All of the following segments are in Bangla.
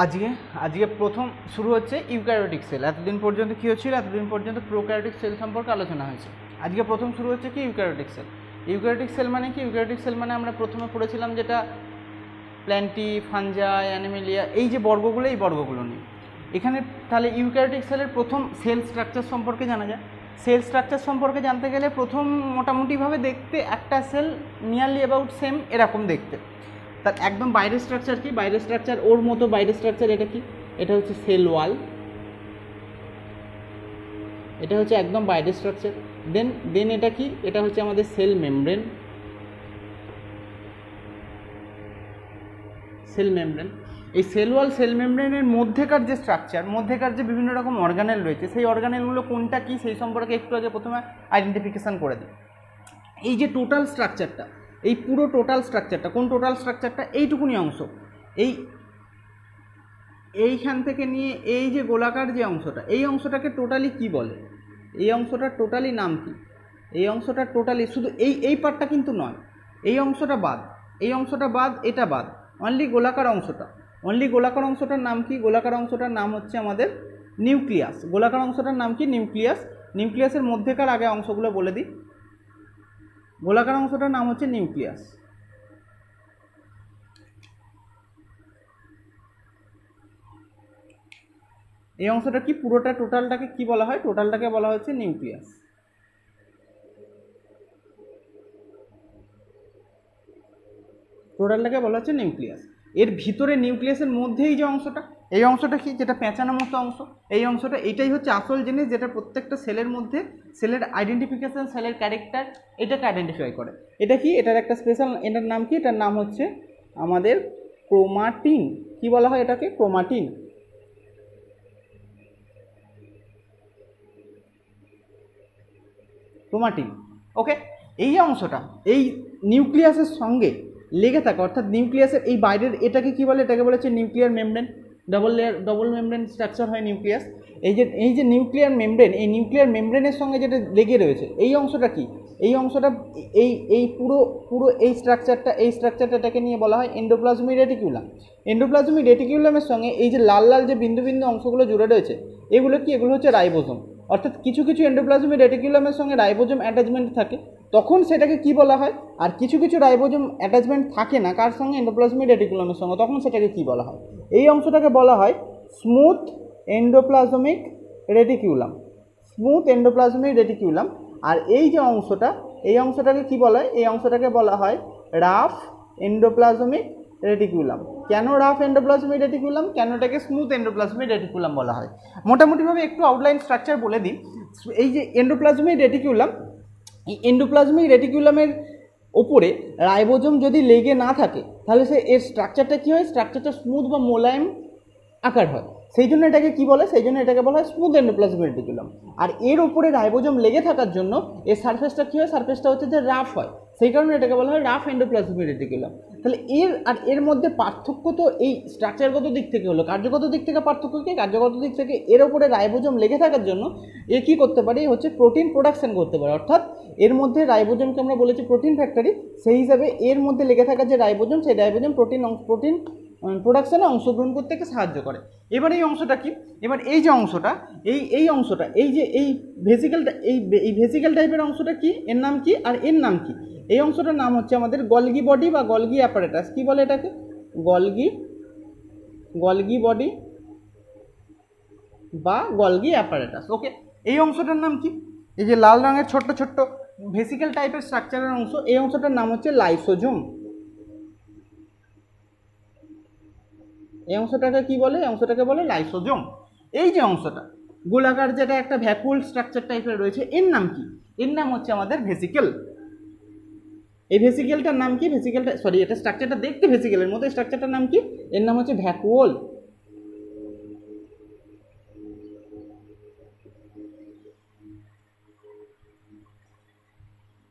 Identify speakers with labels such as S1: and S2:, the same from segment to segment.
S1: আজকে আজকে প্রথম শুরু হচ্ছে ইউক্যারিওটিক সেল। এতদিন পর্যন্ত কী হচ্ছিল? এতদিন পর্যন্ত প্রোক্যারিওটিক সেল সম্পর্কে আলোচনা হয়েছে। আজকে প্রথম শুরু হচ্ছে কি ইউক্যারিওটিক সেল। ইউক্যারিওটিক সেল মানে কি? ইউক্যারিওটিক সেল মানে আমরা প্রথমে পড়েছিলাম যেটা প্ল্যান্টি, ফাঞ্জাই, অ্যানিমেলিয়া, এই যে বর্গগুলো, এই বর্গগুলো নিয়ে এখানে। তাহলে ইউক্যারিওটিক সেলের প্রথম সেল স্ট্রাকচার সম্পর্কে জানা যায়। সেল স্ট্রাকচার সম্পর্কে জানতে গেলে প্রথম মোটামুটিভাবে দেখতে একটা সেল নিয়ারলি অ্যাবাউট সেম এরকম দেখতে। তার একদম বাইরের স্ট্রাকচার কি? বাইরের স্ট্রাকচার ওর মতো বাইরের স্ট্রাকচার এটা কি? এটা হচ্ছে সেল ওয়াল, এটা হচ্ছে একদম বাইরের স্ট্রাকচার। দেন এটা কি? এটা হচ্ছে আমাদের সেল মেমব্রেন। সেল মেমব্রেন, এই সেল ওয়াল সেল মেমব্রেনের মধ্যেকার যে স্ট্রাকচার, মধ্যেকার যে বিভিন্ন রকম অর্গানেল রয়েছে, সেই অর্গানেলগুলো কোনটা কি সেই সম্পর্কে একটু আগে প্রথমে আইডেন্টিফিকেশান করে দিই। এই যে টোটাল স্ট্রাকচারটা, এই পুরো টোটাল স্ট্রাকচারটা, কোন টোটাল স্ট্রাকচারটা? এইটুকুনি অংশ, এইখান থেকে নিয়ে এই যে গোলাকার যে অংশটা, এই অংশটাকে টোটালি কি বলে? এই অংশটা টোটালি নাম কি? এই অংশটা টোটালি শুধু এই পার্টটা কিন্তু নয়, এই অংশটা বাদ, এই অংশটা বাদ, এটা বাদ, অনলি গোলাকার অংশটা। অনলি গোলাকার অংশটার নাম কি? গোলাকার অংশটার নাম হচ্ছে আমাদের নিউক্লিয়াস। গোলাকার অংশটার নাম কি? নিউক্লিয়াস। নিউক্লিয়াসের মধ্যেকার আগে অংশগুলো বলে দিই। গোলাকার অংশটার নাম হচ্ছে নিউক্লিয়াস। এই অংশটা কি? পুরোটা টোটালটাকে কি বলা হয়? টোটালটাকে বলা হচ্ছে নিউক্লিয়াস। টোটালটাকে বলা হচ্ছে নিউক্লিয়াস। এর ভিতরে নিউক্লিয়াসের মধ্যেই যে অংশটা, এই অংশটা কি? যেটা পেঁচানোর মতো অংশ, এই অংশটা, এটাই হচ্ছে আসল জিনিস, যেটা প্রত্যেকটা সেলের মধ্যে সেলের আইডেন্টিফিকেশান, সেলের ক্যারেক্টার, এটাকে আইডেন্টিফাই করে। এটা কি? এটার একটা স্পেশাল, এটার নাম কি? এটার নাম হচ্ছে আমাদের ক্রোমাটিন। কি বলা হয় এটাকে? ক্রোমাটিন। ক্রোমাটিন। ওকে, এই অংশটা এই নিউক্লিয়াসের সঙ্গে লেগে থাকে, অর্থাৎ নিউক্লিয়াসের এই বাইরের এটাকে কি বলে? এটাকে বলে হচ্ছে nuclear membrane. Double membrane structure হয় নিউক্লিয়াস। এই যে নিউক্লিয়ার মেমব্রেন, এই নিউক্লিয়ার মেমব্রেনের সঙ্গে যেটা লেগে রয়েছে, এই অংশটা কি? এই অংশটা এই পুরো এই স্ট্রাকচারটাকে নিয়ে বলা হয় এন্ডোপ্লাজমিক রেটিকুলাম। এন্ডোপ্লাজমিক রেটিকুলামের সঙ্গে এই যে লাল লাল যে বিন্দু বিন্দু অংশগুলো জুড়ে রয়েছে, এগুলো কি? এগুলো হচ্ছে রাইবোজোম। অর্থাৎ কিছু কিছু এন্ডোপ্লাজমিক রেটিকুলামের সঙ্গে রাইবোজোম অ্যাটাচমেন্ট থাকে, তখন সেটাকে কি বলা হয়? আর কিছু কিছু রাইবোজোম অ্যাটাচমেন্ট থাকে না, কার সঙ্গে? এন্ডোপ্লাজমিক রেটিকুলামের সঙ্গে, তখন সেটাকে কি বলা হয়? এই অংশটাকে বলা হয় smooth endoplasmic reticulum. Smooth endoplasmic reticulum. আর এই যে অংশটা, এই অংশটাকে কি বলা হয়? এই অংশটাকে বলা হয় রাফ এন্ডোপ্লাজমিক রেটিকুলাম। কেন রাফ এন্ডোপ্লাজমিক রেটিকুলাম? কেন এটাকে স্মুথ এন্ডোপ্লাজমিক রেটিকুলাম বলা হয়? মোটামুটিভাবে একটু আউটলাইন স্ট্রাকচার বলে দিই। এই যে এন্ডোপ্লাজমিক রেটিকুলাম, এই এন্ডোপ্লাজমিক রেটিকুলামের ওপরে রাইবোজোম যদি লেগে না থাকে, তাহলে এর স্ট্রাকচারটা কী হয়? স্ট্রাকচারটা স্মুথ বা মোলায়েম আকার হয়। সেই জন্য এটাকে কি বলে? সেই জন্য এটাকে বলা হয় স্মুথ এন্ডোপ্লাজমিক রেটিকুলাম। আর এর উপরে রাইবোজোম লেগে থাকার জন্য এর সারফেসটা কী হয়? সারফেসটা হচ্ছে যে রাফ হয়, সেই কারণে এটাকে বলা হয় রাফ এন্ডোপ্লাজমিক রেটিকুলাম। তাহলে এর মধ্যে পার্থক্য তো এই স্ট্রাকচারগত দিক থেকে হলো। কার্যগত দিক থেকে পার্থক্য কি? কার্যগত দিক থেকে এর উপরে রাইবোজোম লেগে থাকার জন্য এ কী করতে পারে? হচ্ছে প্রোটিন প্রোডাকশন করতে পারে। অর্থাৎ এর মধ্যে রাইবোজোমকে আমরা বলেছি প্রোটিন ফ্যাক্টরি, সেই হিসাবে এর মধ্যে লেগে থাকা যে রাইবোজোম, সেই রাইবোজোম প্রোটিন প্রোডাকশানে অংশগ্রহণ করতে সাহায্য করে। এবার এই অংশটা কি? এবার এই যে অংশটা, এই অংশটা, এই যে এই ভেসিকেলটা, এই ভেসিকেল টাইপের অংশটা কি? এর নাম কি? আর এর নাম কি? এই অংশটার নাম হচ্ছে আমাদের গলগি বডি বা গলগি অ্যাপারেটাস। কি বলে এটাকে? গলগি বডি বা গলগি অ্যাপারেটাস। ওকে, এই অংশটার নাম কি? এই যে লাল রঙের ছোট্ট ছোট্ট ভেসিকেল টাইপের স্ট্রাকচারের অংশ, এই অংশটার নাম হচ্ছে লাইসোজোম। এই অংশটাকে কি বলে? এই অংশটাকে বলে লাইসোজোম। এই যে অংশটা গোলাকার, যেটা একটা ভ্যাকুয়াল স্ট্রাকচার টাইপের রয়েছে, এর নাম কি? এর নাম হচ্ছে আমাদের ভেসিকেল। এই ভেসিকেলটার নাম কি? এটা স্ট্রাকচারটা দেখতে ভেসিকেলের মতো, স্ট্রাকচারটার নাম কি? এর নাম হচ্ছে ভ্যাকুয়াল।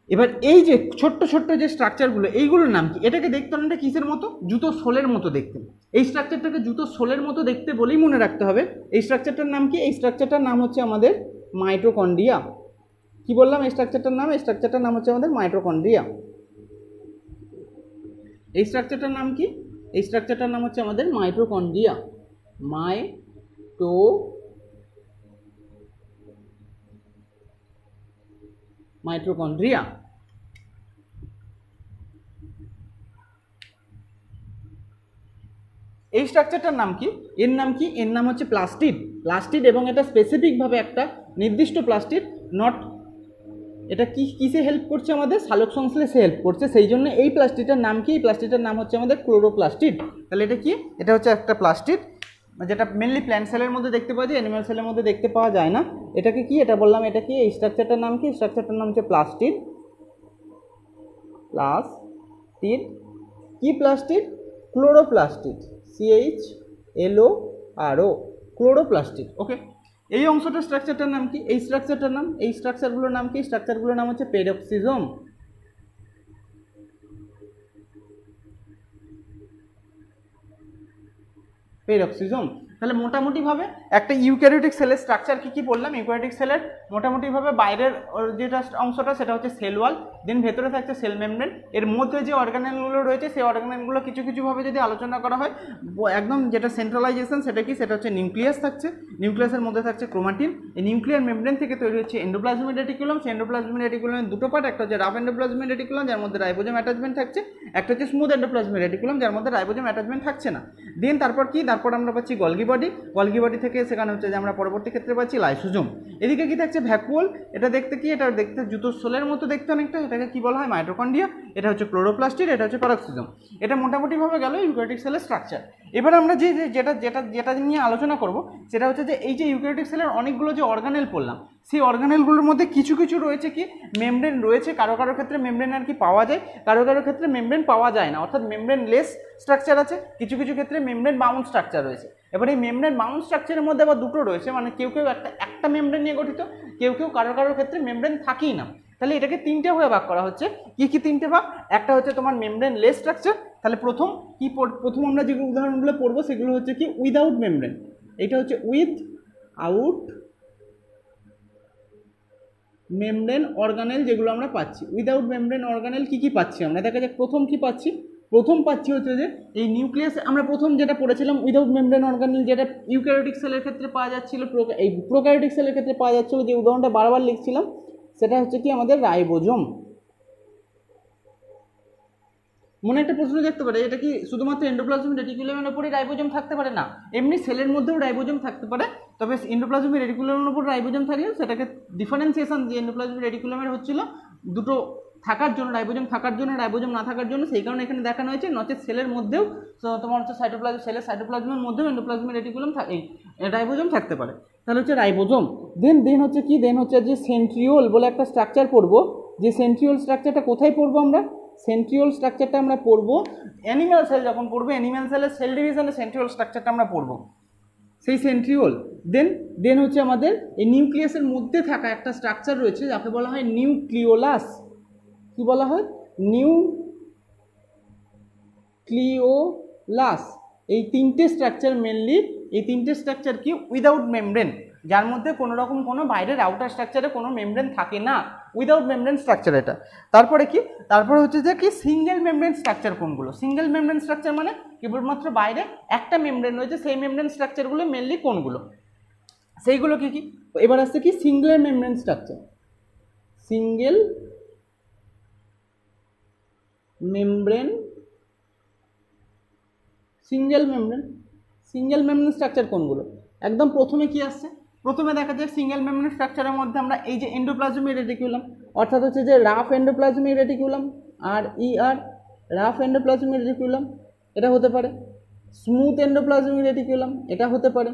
S1: এবার এই যে ছোট্ট ছোট্ট যে স্ট্রাকচারগুলো, এইগুলোর নাম কি? এটাকে দেখতে অনেকটা কিসের মতো? জুতো সোলের মতো দেখতে। এই স্ট্রাকচারটাকে জুতো সোলের মতো দেখতে বলেই মনে রাখতে হবে। এই স্ট্রাকচারটার নাম কি? এই স্ট্রাকচারটার নাম হচ্ছে আমাদের মাইটোকন্ড্রিয়া। কি বললাম? এই স্ট্রাকচারটার নাম, এই স্ট্রাকচারটার নাম হচ্ছে আমাদের মাইটোকন্ড্রিয়া। এই স্ট্রাকচারটার নাম কি? এই স্ট্রাকচারটার নাম হচ্ছে আমাদের মাইটোকন্ড্রিয়া। মাইটোকন্ড্রিয়া। এই স্ট্রাকচারটার নাম কি? এর নাম কি? এর নাম হচ্ছে প্লাস্টিড। প্লাস্টিড, এবং এটা স্পেসিফিকভাবে একটা নির্দিষ্ট প্লাস্টিড, নট এটা কিসে হেল্প করছে? আমাদের সালোক সংশ্লেষে হেল্প করছে। সেই জন্য এই প্লাস্টিডটার নাম কি? এই প্লাস্টিডটার নাম হচ্ছে আমাদের ক্লোরোপ্লাস্টিড। তাহলে এটা কি? এটা হচ্ছে একটা প্লাস্টিড যেটা মেনলি প্ল্যান্ট সেলের মধ্যে দেখতে পাওয়া যায়, অ্যানিমাল সেলের মধ্যে দেখতে পাওয়া যায় না। এটাকে কি? এটা বললাম এটা কি? এই স্ট্রাকচারটার নাম কি? স্ট্রাকচারটার নাম হচ্ছে প্লাস্টিড। প্লাস্টিড কি প্লাস্টিড? Chloroplastid, CHLORO, chloroplastid. ওকে, এই অংশটার স্ট্রাকচারটার নাম কি? এই স্ট্রাকচারটার নাম, এই স্ট্রাকচারগুলোর নাম কি? স্ট্রাকচারগুলোর নাম হচ্ছে পেরক্সিজম। পেরক্সিজম। তাহলে মোটামুটিভাবে একটা ইউক্যারিওটিক সেলের স্ট্রাকচার কি কি বললাম? ইউক্যারিওটিক সেলের মোটামুটিভাবে বাইরের যেটা অংশটা সেটা হচ্ছে সেল ওয়াল, দেন ভেতরে থাকছে সেল মেমব্রেন। এর মধ্যে যে অর্গানেলগুলো রয়েছে সেই অর্গানেলগুলো কিছু কিছুভাবে যদি আলোচনা করা হয়, একদম যেটা সেন্ট্রালাইজেশন সেটা কি? সেটা হচ্ছে নিউক্লিয়াস থাকছে, নিউক্লিয়াসের মধ্যে থাকছে ক্রোমাটিন। এই নিউক্লিয়ার মেমব্রেন থেকে তৈরি হচ্ছে এন্ডোপ্লাজমিক রেটিকুলাম। সেই এন্ডোপ্লাজমিক রেটিকুলামের দুটো পার্ট, একটা হচ্ছে রাফ এন্ডোপ্লাজমিক রেটিকুলাম যার মধ্যে রাইবোজোম অ্যাটাচমেন্ট থাকছে, একটা হচ্ছে স্মুথ এন্ডোপ্লাজমিক রেটিকুলাম যার মধ্যে রাইবোজোম অ্যাটাচমেন্ট থাকছে না। দেন তারপর কি? তারপর আমরা পাচ্ছি গলগি বডি। গলগি বডি থেকে সেখানে হচ্ছে যে আমরা পরবর্তী ক্ষেত্রে পাচ্ছি লাইসোজোম। এদিকে কি থাকছে? ভ্যাকুওল। এটা দেখতে কি? এটা দেখতে জুতোর সোলের মতো দেখতে অনেকটা। এটাকে কি বলা হয়? মাইটোকন্ড্রিয়া। এটা হচ্ছে ক্লোরোপ্লাস্টিড, এটা হচ্ছে পেরক্সিজম। এটা মোটামুটিভাবে গেল ইউক্যারিওটিক সেলের স্ট্রাকচার। এবার আমরা যেটা নিয়ে আলোচনা করব সেটা হচ্ছে যে এই যে ইউক্যারিওটিক সেলের অনেকগুলো যে অর্গানেল পড়লাম, সেই অর্গানেলগুলোর মধ্যে কিছু কিছু রয়েছে কি? মেমব্রেন রয়েছে। কারো কারো ক্ষেত্রে মেমব্রেন আর কি পাওয়া যায়, কারো কারো ক্ষেত্রে মেমব্রেন পাওয়া যায় না, অর্থাৎ মেমব্রেন লেস স্ট্রাকচার আছে। কিছু কিছু ক্ষেত্রে মেমব্রেন বাউন্ড স্ট্রাকচার রয়েছে। এবার এই মেমব্রেন বাউন্ড স্ট্রাকচারের মধ্যে আবার দুটো রয়েছে, মানে কেউ কেউ একটা মেমব্রেন নিয়ে গঠিত, কেউ কেউ কারো কারো ক্ষেত্রে মেমব্রেন থাকেই না। তাহলে এটাকে তিনটে ভাগে ভাগ করা হচ্ছে। কি কি তিনটে ভাগ? একটা হচ্ছে তোমার মেমব্রেন লেস স্ট্রাকচার। তাহলে প্রথম আমরা যে উদাহরণগুলো পড়বো সেগুলো হচ্ছে কি? Without membrane. এটা হচ্ছে উইথ আউট মেমব্রেন অর্গানেল যেগুলো আমরা পাচ্ছি। উইদাউট মেমব্রেন অর্গানেল কি কি পাচ্ছি আমরা? দেখা যাক প্রথম কি পাচ্ছি। প্রথম পাচ্ছি হচ্ছে যে এই নিউক্লিয়াস। আমরা প্রথম যেটা পড়েছিলাম উইদাউট মেমব্রেন অর্গানেল, যেটা ইউক্যারিওটিক সেলের ক্ষেত্রে পাওয়া যাচ্ছিল, এই প্রোক্যারিওটিক সেলের ক্ষেত্রে পাওয়া যাচ্ছিল, যে উদাহরণটা বারবার লিখছিলাম সেটা হচ্ছে কি? আমাদের রাইবোজোম। মনে একটা প্রশ্ন দেখতে পারে, এটা কি শুধুমাত্র এন্ডোপ্লাজমিক রেটিকুলামের উপরই রাইবোজোম থাকতে পারে? না, এমনি সেলের মধ্যেও রাইবোজোম থাকতে পারে। তবে এন্ডোপ্লাজমিক রেটিকুলামের উপর রাইবোজোম থাকলে সেটাকে ডিফারেন্সিয়েশন যে এন্ডোপ্লাজমিক রেটিকুলামের হচ্ছিল দুটো থাকার জন্য, রাইবোজোম থাকার জন্য, রাইবোজোম না থাকার জন্য, সেই কারণে এখানে দেখানো হয়েছে। নচেত সেলের মধ্যেও তোমার হচ্ছে সেলের সাইটোপ্লাজমের মধ্যেও এন্ডোপ্লাজমিক রেটিকুলাম এই রাইবোজোম থাকতে পারে। তাহলে হচ্ছে রাইবোজোম। দেন হচ্ছে কি? দেন হচ্ছে যে সেন্ট্রিওল বলে একটা স্ট্রাকচার পড়বো। যে সেন্ট্রিওল স্ট্রাকচারটা কোথায় পড়বো আমরা? সেন্ট্রিওল স্ট্রাকচারটা আমরা পড়বো অ্যানিম্যাল সেল যখন পড়বো, অ্যানিম্যাল সেলের সেল ডিভিশনে সেন্ট্রিওল স্ট্রাকচারটা আমরা পড়বো, সেই সেন্ট্রিওল। দেন হচ্ছে আমাদের এই নিউক্লিয়াসের মধ্যে থাকা একটা স্ট্রাকচার রয়েছে যাকে বলা হয় নিউক্লিওলাস। কি বলা হয়? নিউক্লিওলাস। এই তিনটে স্ট্রাকচার মেনলি, এই তিনটে স্ট্রাকচার কি? উইদাউট মেমব্রেন, যার মধ্যে কোনো রকম কোনো বাইরের আউটার স্ট্রাকচারে কোনো মেমব্রেন থাকে না, উইদাউট মেমব্রেন স্ট্রাকচার এটা। তারপরে কি? তারপরে হচ্ছে যে কি? সিঙ্গেল মেমব্রেন স্ট্রাকচার কোনগুলো? সিঙ্গেল মেমব্রেন স্ট্রাকচার মানে কেবলমাত্র বাইরে একটা মেমব্রেন রয়েছে, সেই মেমব্রেন স্ট্রাকচারগুলো মেনলি কোনগুলো? সেইগুলো কি কি? এবার আসছে কি? Single membrane structure. Single membrane structure কোনগুলো? একদম প্রথমে কি আসছে? প্রথমে দেখা যায় সিঙ্গেল মেমব্রেন স্ট্রাকচারের মধ্যে আমরা এই যে এন্ডোপ্লাজমিক রেটিকুলাম, অর্থাৎ হচ্ছে যে rough endoplasmic reticulum, rough endoplasmic reticulum এটা হতে পারে, স্মুথ এন্ডোপ্লাজমিক রেটিকুলাম এটা হতে পারে।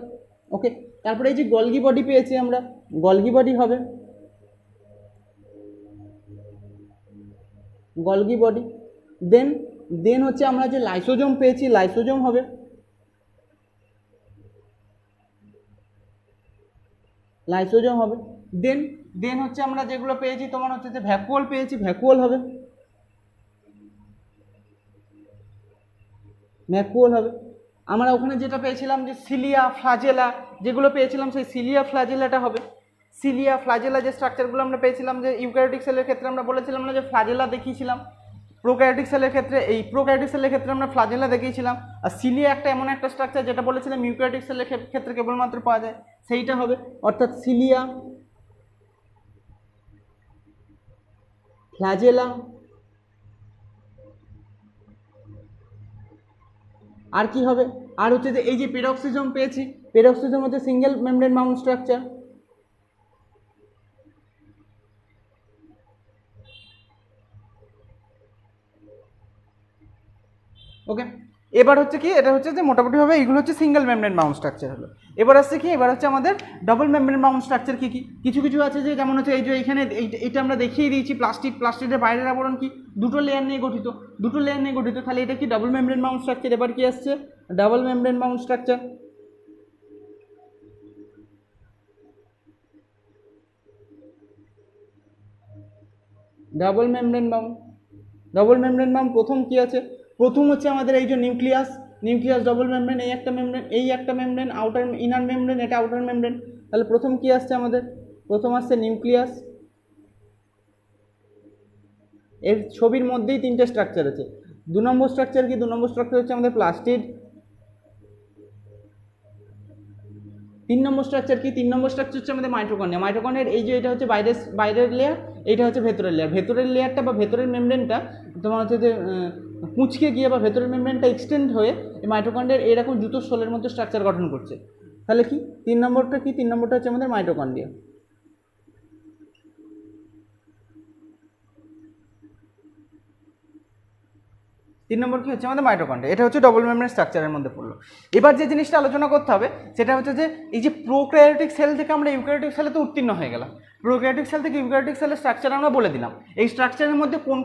S1: ওকে, তারপরে এই যে গলগি বডি পেয়েছি আমরা, গলগি বডি হবে, গলগি বডি। দেন হচ্ছে আমরা যে লাইসোজোম পেয়েছি, লাইসোজোম হবে। লাইসোজোম হবে। দেন হচ্ছে আমরা যেগুলো পেয়েছি তোমার হচ্ছে যে ভ্যাকুওল পেয়েছি, ভ্যাকুওল হবে, ভ্যাকুওল হবে। আমরা ওখানে যেটা পেয়েছিলাম যে সিলিয়া ফ্লাজেলা যেগুলো পেয়েছিলাম, সেই সিলিয়া ফ্লাজেলাটা হবে। সিলিয়া ফ্লাজেলা যে স্ট্রাকচারগুলো আমরা পেয়েছিলাম যে ইউক্যারিওটিক সেলের ক্ষেত্রে আমরা বলেছিলাম না যে ফ্লাজেলা দেখিয়েছিলাম, প্রোক্যারিওটিক সেলের ক্ষেত্রে আমরা ফ্লাজেলা দেখিয়েছিলাম, আর সিলিয়া একটা এমন একটা স্ট্রাকচার যেটা বলেছিলাম ইউক্যারিওটিক সেলের ক্ষেত্রে কেবলমাত্র পাওয়া যায়, সেইটা হবে, অর্থাৎ সিলিয়া, ফ্লাজেলা, আর কি হবে, আর হচ্ছে যে এই যে পেরক্সিজম পেয়েছি, পেরক্সিজম হচ্ছে সিঙ্গেল মেমব্রেন বাউন্ড স্ট্রাকচার। ওকে, এবার হচ্ছে কি, এটা হচ্ছে যে মোটামুটিভাবে এইগুলো হচ্ছে সিঙ্গেল মেমব্রেন বাউন্ড স্ট্রাকচার হলো। এবার আসছে কি, এবার হচ্ছে আমাদের ডাবল মেমব্রেন বাউন্ড স্ট্রাকচার কি কি, কিছু কিছু আছে যে যেমন হচ্ছে এই যে এইখানে এইটা আমরা দেখিয়ে দিয়েছি প্লাস্টিকের বাইরের আবরণ কি দুটো লেয়ার নিয়ে গঠিত, তাহলে এটা কি ডাবল মেমব্রেন বাউন্ড স্ট্রাকচার। এবার কি আসছে, double membrane bound structure. Double membrane bound প্রথম কি আছে, প্রথম হচ্ছে আমাদের এই যে নিউক্লিয়াস ডাবল মেমব্রেন, এই একটা মেমব্রেন আউটার ইনার মেমব্রেন, এটা আউটার মেমব্রেন। তাহলে প্রথম কি আসছে আমাদের, প্রথম আসছে নিউক্লিয়াস, এর ছবির মধ্যেই তিনটে স্ট্রাকচার আছে। 2 নম্বর স্ট্রাকচার কি, 2 নম্বর স্ট্রাকচার হচ্ছে আমাদের প্লাস্টিড। 3 নম্বর স্ট্রাকচার কি, 3 নম্বর স্ট্রাকচার হচ্ছে আমাদের মাইটোকন্ড্রিয়া। এই যে এটা হচ্ছে বাইরের লেয়ার, এইটা হচ্ছে ভেতরের লেয়ারটা বা ভেতরের মেমব্রেনটা তোমার হচ্ছে যে কুঁচকে গিয়ে বা ভেতরের মেমব্রেনটা এক্সটেন্ড হয়ে এই মাইটোকন্ড্রিয়ার এরকম জুতোর শোলের মতো স্ট্রাকচার গঠন করছে। তাহলে কি 3 নম্বরটা কি, 3 নম্বরটা হচ্ছে আমাদের মাইটোকন্ড্রিয়া। 3 নম্বর কি হচ্ছে আমাদের মাইটোকন্ড্রিয়া, এটা হচ্ছে ডবল মেমব্রেন স্ট্রাকচারের মধ্যে পড়লো। এবার যে জিনিসটা আলোচনা করতে হবে সেটা হচ্ছে যে এই যে প্রোক্যারিওটিক সেল থেকে আমরা ইউক্যারিওটিক সেলে তো উত্তীর্ণ হয়ে গেলাম, প্রোক্যারিওটিক সেল থেকে ইউক্যারিওটিক সেলের স্ট্রাকচার আমরা বলে দিলাম, এই স্ট্রাকচারের মধ্যে কোন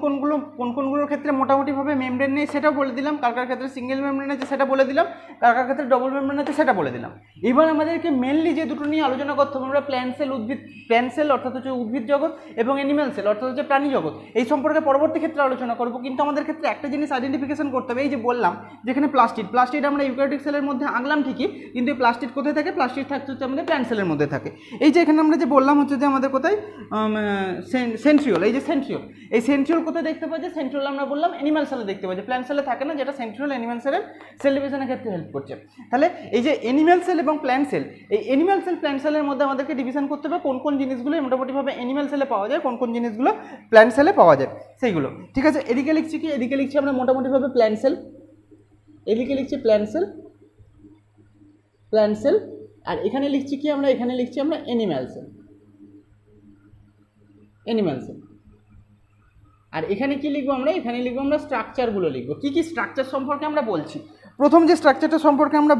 S1: কোনগুলোর ক্ষেত্রে মোটামুটিভাবে মেমব্রেন নেই সেটাও বলে দিলাম, কার ক্ষেত্রে সিঙ্গেল মেমব্রেন আছে সেটা বলে দিলাম, কার ক্ষেত্রে ডবল মেমব্রেন আছে সেটা বলে দিলাম। এবার আমাদেরকে মেনলি যে দুটো নিয়ে আলোচনা করতে হবে, আমরা প্ল্যান্ট সেল অর্থাৎ হচ্ছে উদ্ভিদ জগৎ এবং অ্যানিম্যাল সেল অর্থাৎ হচ্ছে প্রাণী জগৎ, এই সম্পর্কে পরবর্তী ক্ষেত্রে আলোচনা করব। কিন্তু আমাদের ক্ষেত্রে একটা জিনিস আইডেন্টিফিকেশন করতে হবে, এই যে বললাম যেখানে প্লাস্টিড আমরা ইউক্যারিওটিক সেলের মধ্যে আনলাম ঠিকই, কিন্তু এই প্লাস্টিড কোথায় থাকে, প্লাস্টিড থাকতে হচ্ছে আমাদের প্ল্যান্ট সেলের মধ্যে থাকে। এই যে এখানে আমরা যে বললাম হচ্ছে যে আমাদের কোথায় সেন্ট্রিওল, এই যে সেন্ট্রিওল কোথায় দেখতে পাই, যে সেন্ট্রিওল আমরা বললাম অ্যানিম্যাল সেলে দেখতে পাই, যে প্ল্যান্ট সেলে থাকে না, যেটা সেন্ট্রিওল অ্যানিম্যাল সেলের সেল ডিভিশনের ক্ষেত্রে হেল্প করছে। তাহলে এই যে অ্যানিম্যাল সেল এবং প্ল্যান্ট সেল, এই অ্যানিম্যাল সেল প্ল্যান্ট সেলের মধ্যে আমাদেরকে ডিভিশন করতে হবে কোন কোন জিনিসগুলো মোটামুটিভাবে অ্যানিম্যাল সেলে পাওয়া যায়, কোন কোন জিনিসগুলো প্ল্যান্ট সেলে পাওয়া যায় সেইগুলো। ঠিক আছে, এদিকে লিখছি কি, এদিকে লিখছি আমরা মোটামুটিভাবে প্ল্যান্ট সেল, এদিকে লিখছি প্ল্যান্ট সেল, আর এখানে লিখছি কি আমরা, এখানে লিখছি আমরা অ্যানিম্যাল সেল। আর এখানে কি লিখবো আমরা, এখানে লিখবো আমরা স্ট্রাকচারগুলো লিখবো, কি কি স্ট্রাকচার সম্পর্কে আমরা বলছি। প্রথম যে স্ট্রাকচারটা সম্পর্কে আমরা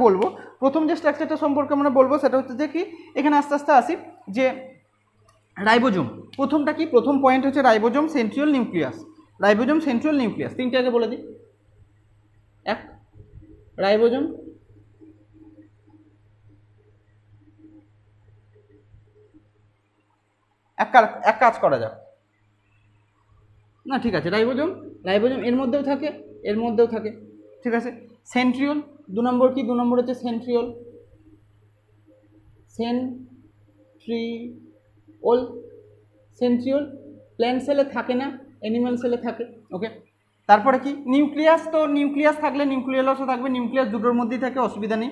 S1: বলবো সেটা হচ্ছে যে কি, এখানে আস্তে আস্তে আসি যে রাইবোজোম। প্রথমটা কি, প্রথম পয়েন্ট হচ্ছে রাইবোজোম, সেন্ট্রিওল, নিউক্লিয়াস। তিনটে আগে বলে দিই। এক, রাইবোজোম, এক কাজ করা যাক না, ঠিক আছে, রাইবোজোম এর মধ্যেও থাকে, ঠিক আছে। সেন্ট্রিওল 2 নম্বর কি, 2 নম্বর হচ্ছে সেন্ট্রিওল, প্ল্যান্ট সেলে থাকে না, অ্যানিম্যাল সেলে থাকে। ওকে, তারপরে কি নিউক্লিয়াস, তো নিউক্লিয়াস থাকলে নিউক্লিয়াসও থাকবে, নিউক্লিয়াস দুটোর মধ্যেই থাকে, অসুবিধা নেই।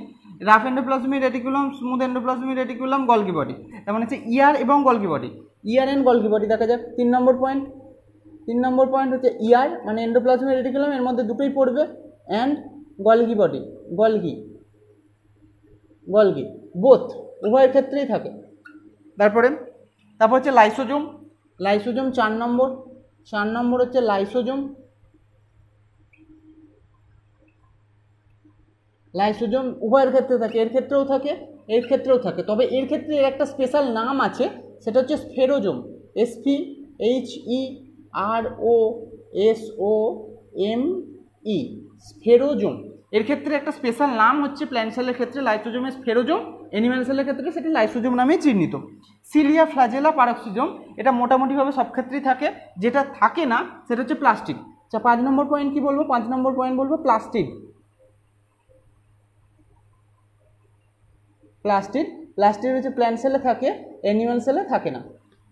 S1: Rough endoplasmic reticulum, smooth endoplasmic reticulum, Golgi body, তার মানে হচ্ছে ইয়ার এবং Golgi body, ER and Golgi body দেখা যাক। 3 নম্বর পয়েন্ট হচ্ছে ইয়ার মানে এন্ডোপ্লাজমিক রেটিকুলাম, এর মধ্যে দুটোই পড়বে, and Golgi body, Golgi both, উভয়ের ক্ষেত্রেই থাকে। তারপর হচ্ছে লাইসোজোম 4 নম্বর হচ্ছে লাইসোজোম উভয়ের ক্ষেত্রে থাকে, এর ক্ষেত্রেও থাকে, তবে এর ক্ষেত্রে এর একটা স্পেশাল নাম আছে, সেটা হচ্ছে স্ফেরোজোম, SPHEROSOME, স্ফেরোজোম। এর ক্ষেত্রে একটা স্পেশাল নাম হচ্ছে প্ল্যান্ট সেলের ক্ষেত্রে লাইসোজোমের স্ফেরোজোম, অ্যানিম্যাল সেলের ক্ষেত্রে সেটি লাইসোজোম নামে চিহ্নিত। সিলিয়া, ফ্লাজেলা, পারক্সিজোম, এটা মোটামুটিভাবে সব ক্ষেত্রেই থাকে, যেটা থাকে না সেটা হচ্ছে প্লাস্টিড। আচ্ছা, 5 নম্বর পয়েন্ট কি বলবো, 5 নম্বর পয়েন্ট বলবো প্লাস্টিড হচ্ছে প্ল্যান্ট সেলে থাকে, অ্যানিম্যাল সেলে থাকে না।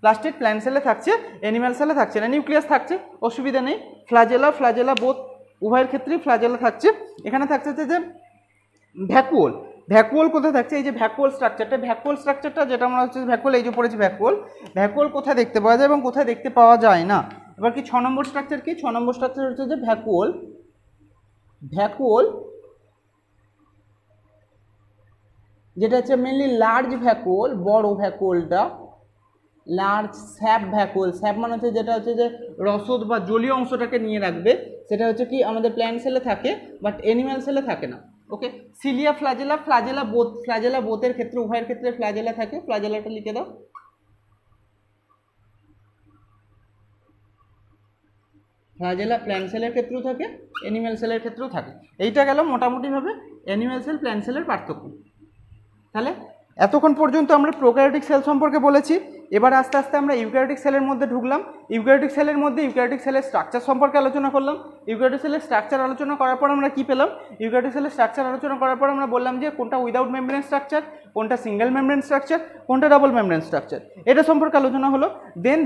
S1: প্লাস্টিড প্ল্যান্ট সেলে থাকছে, অ্যানিম্যাল সেলে থাকছে না। নিউক্লিয়াস থাকছে, অসুবিধা নেই। ফ্ল্যাজেলা বোথ উভয়ের ক্ষেত্রেই ফ্ল্যাজেলা থাকছে। এখানে থাকছে যে ভ্যাকুয়াল কোথায় থাকছে? এই যে ভ্যাকুয়াল স্ট্রাকচারটা যেটা আমরা হচ্ছে ভ্যাকুয়াল, এই যে পড়েছি ভ্যাকুয়াল কোথায় দেখতে পাওয়া যায় এবং কোথায় দেখতে পাওয়া যায় না। এবার কি 6 নম্বর স্ট্রাকচার কি? 6 নম্বর স্ট্রাকচার হচ্ছে যে ভ্যাকুয়াল যেটা হচ্ছে মেনলি লার্জ ভ্যাকুয়াল, বড় ভ্যাকুয়ালটা লার্জ স্যাপ ভ্যাকুয়াল। স্যাপ মানে হচ্ছে যেটা হচ্ছে যে রসদ বা জলীয় অংশটাকে নিয়ে রাখবে, সেটা হচ্ছে কি আমাদের প্ল্যান্ট সেলে থাকে বাট অ্যানিম্যাল সেলে থাকে না। ওকে, সিলিয়া ফ্ল্যাজেলা বোথের ক্ষেত্রে উভয়ের ক্ষেত্রে ফ্ল্যাজেলা থাকে। ফ্ল্যাজেলাটা লিখে দাও। ফ্ল্যাজেলা প্ল্যান্ট সেলের ক্ষেত্রেও থাকে, অ্যানিম্যাল সেলের ক্ষেত্রেও থাকে। এইটা গেল মোটামুটিভাবে অ্যানিম্যাল সেল প্ল্যান্ট সেলের পার্থক্য। তাহলে এতক্ষণ পর্যন্ত আমরা প্রোক্যারিওটিক সেল সম্পর্কে বলেছি। এবার আস্তে আস্তে আমরা ইউক্যারিওটিক সেলের মধ্যে ঢুকলাম। ইউক্যারিওটিক সেলের স্ট্রাকচার সম্পর্কে আলোচনা করলাম। ইউক্যারিওটিক সেলের স্ট্রাকচার আলোচনা করার পর আমরা কি পেলাম? ইউক্যারিওটিক সেলের স্ট্রাকচার আলোচনা করার পর আমরা বললাম যে কোনটা উইদাউট মেমব্রেন স্ট্রাকচার, কোনটা সিঙ্গেল মেমব্রেন স্ট্রাকচার, কোনটা ডাবল মেমব্রেন স্ট্রাকচার, এটা সম্পর্কে আলোচনা হলো।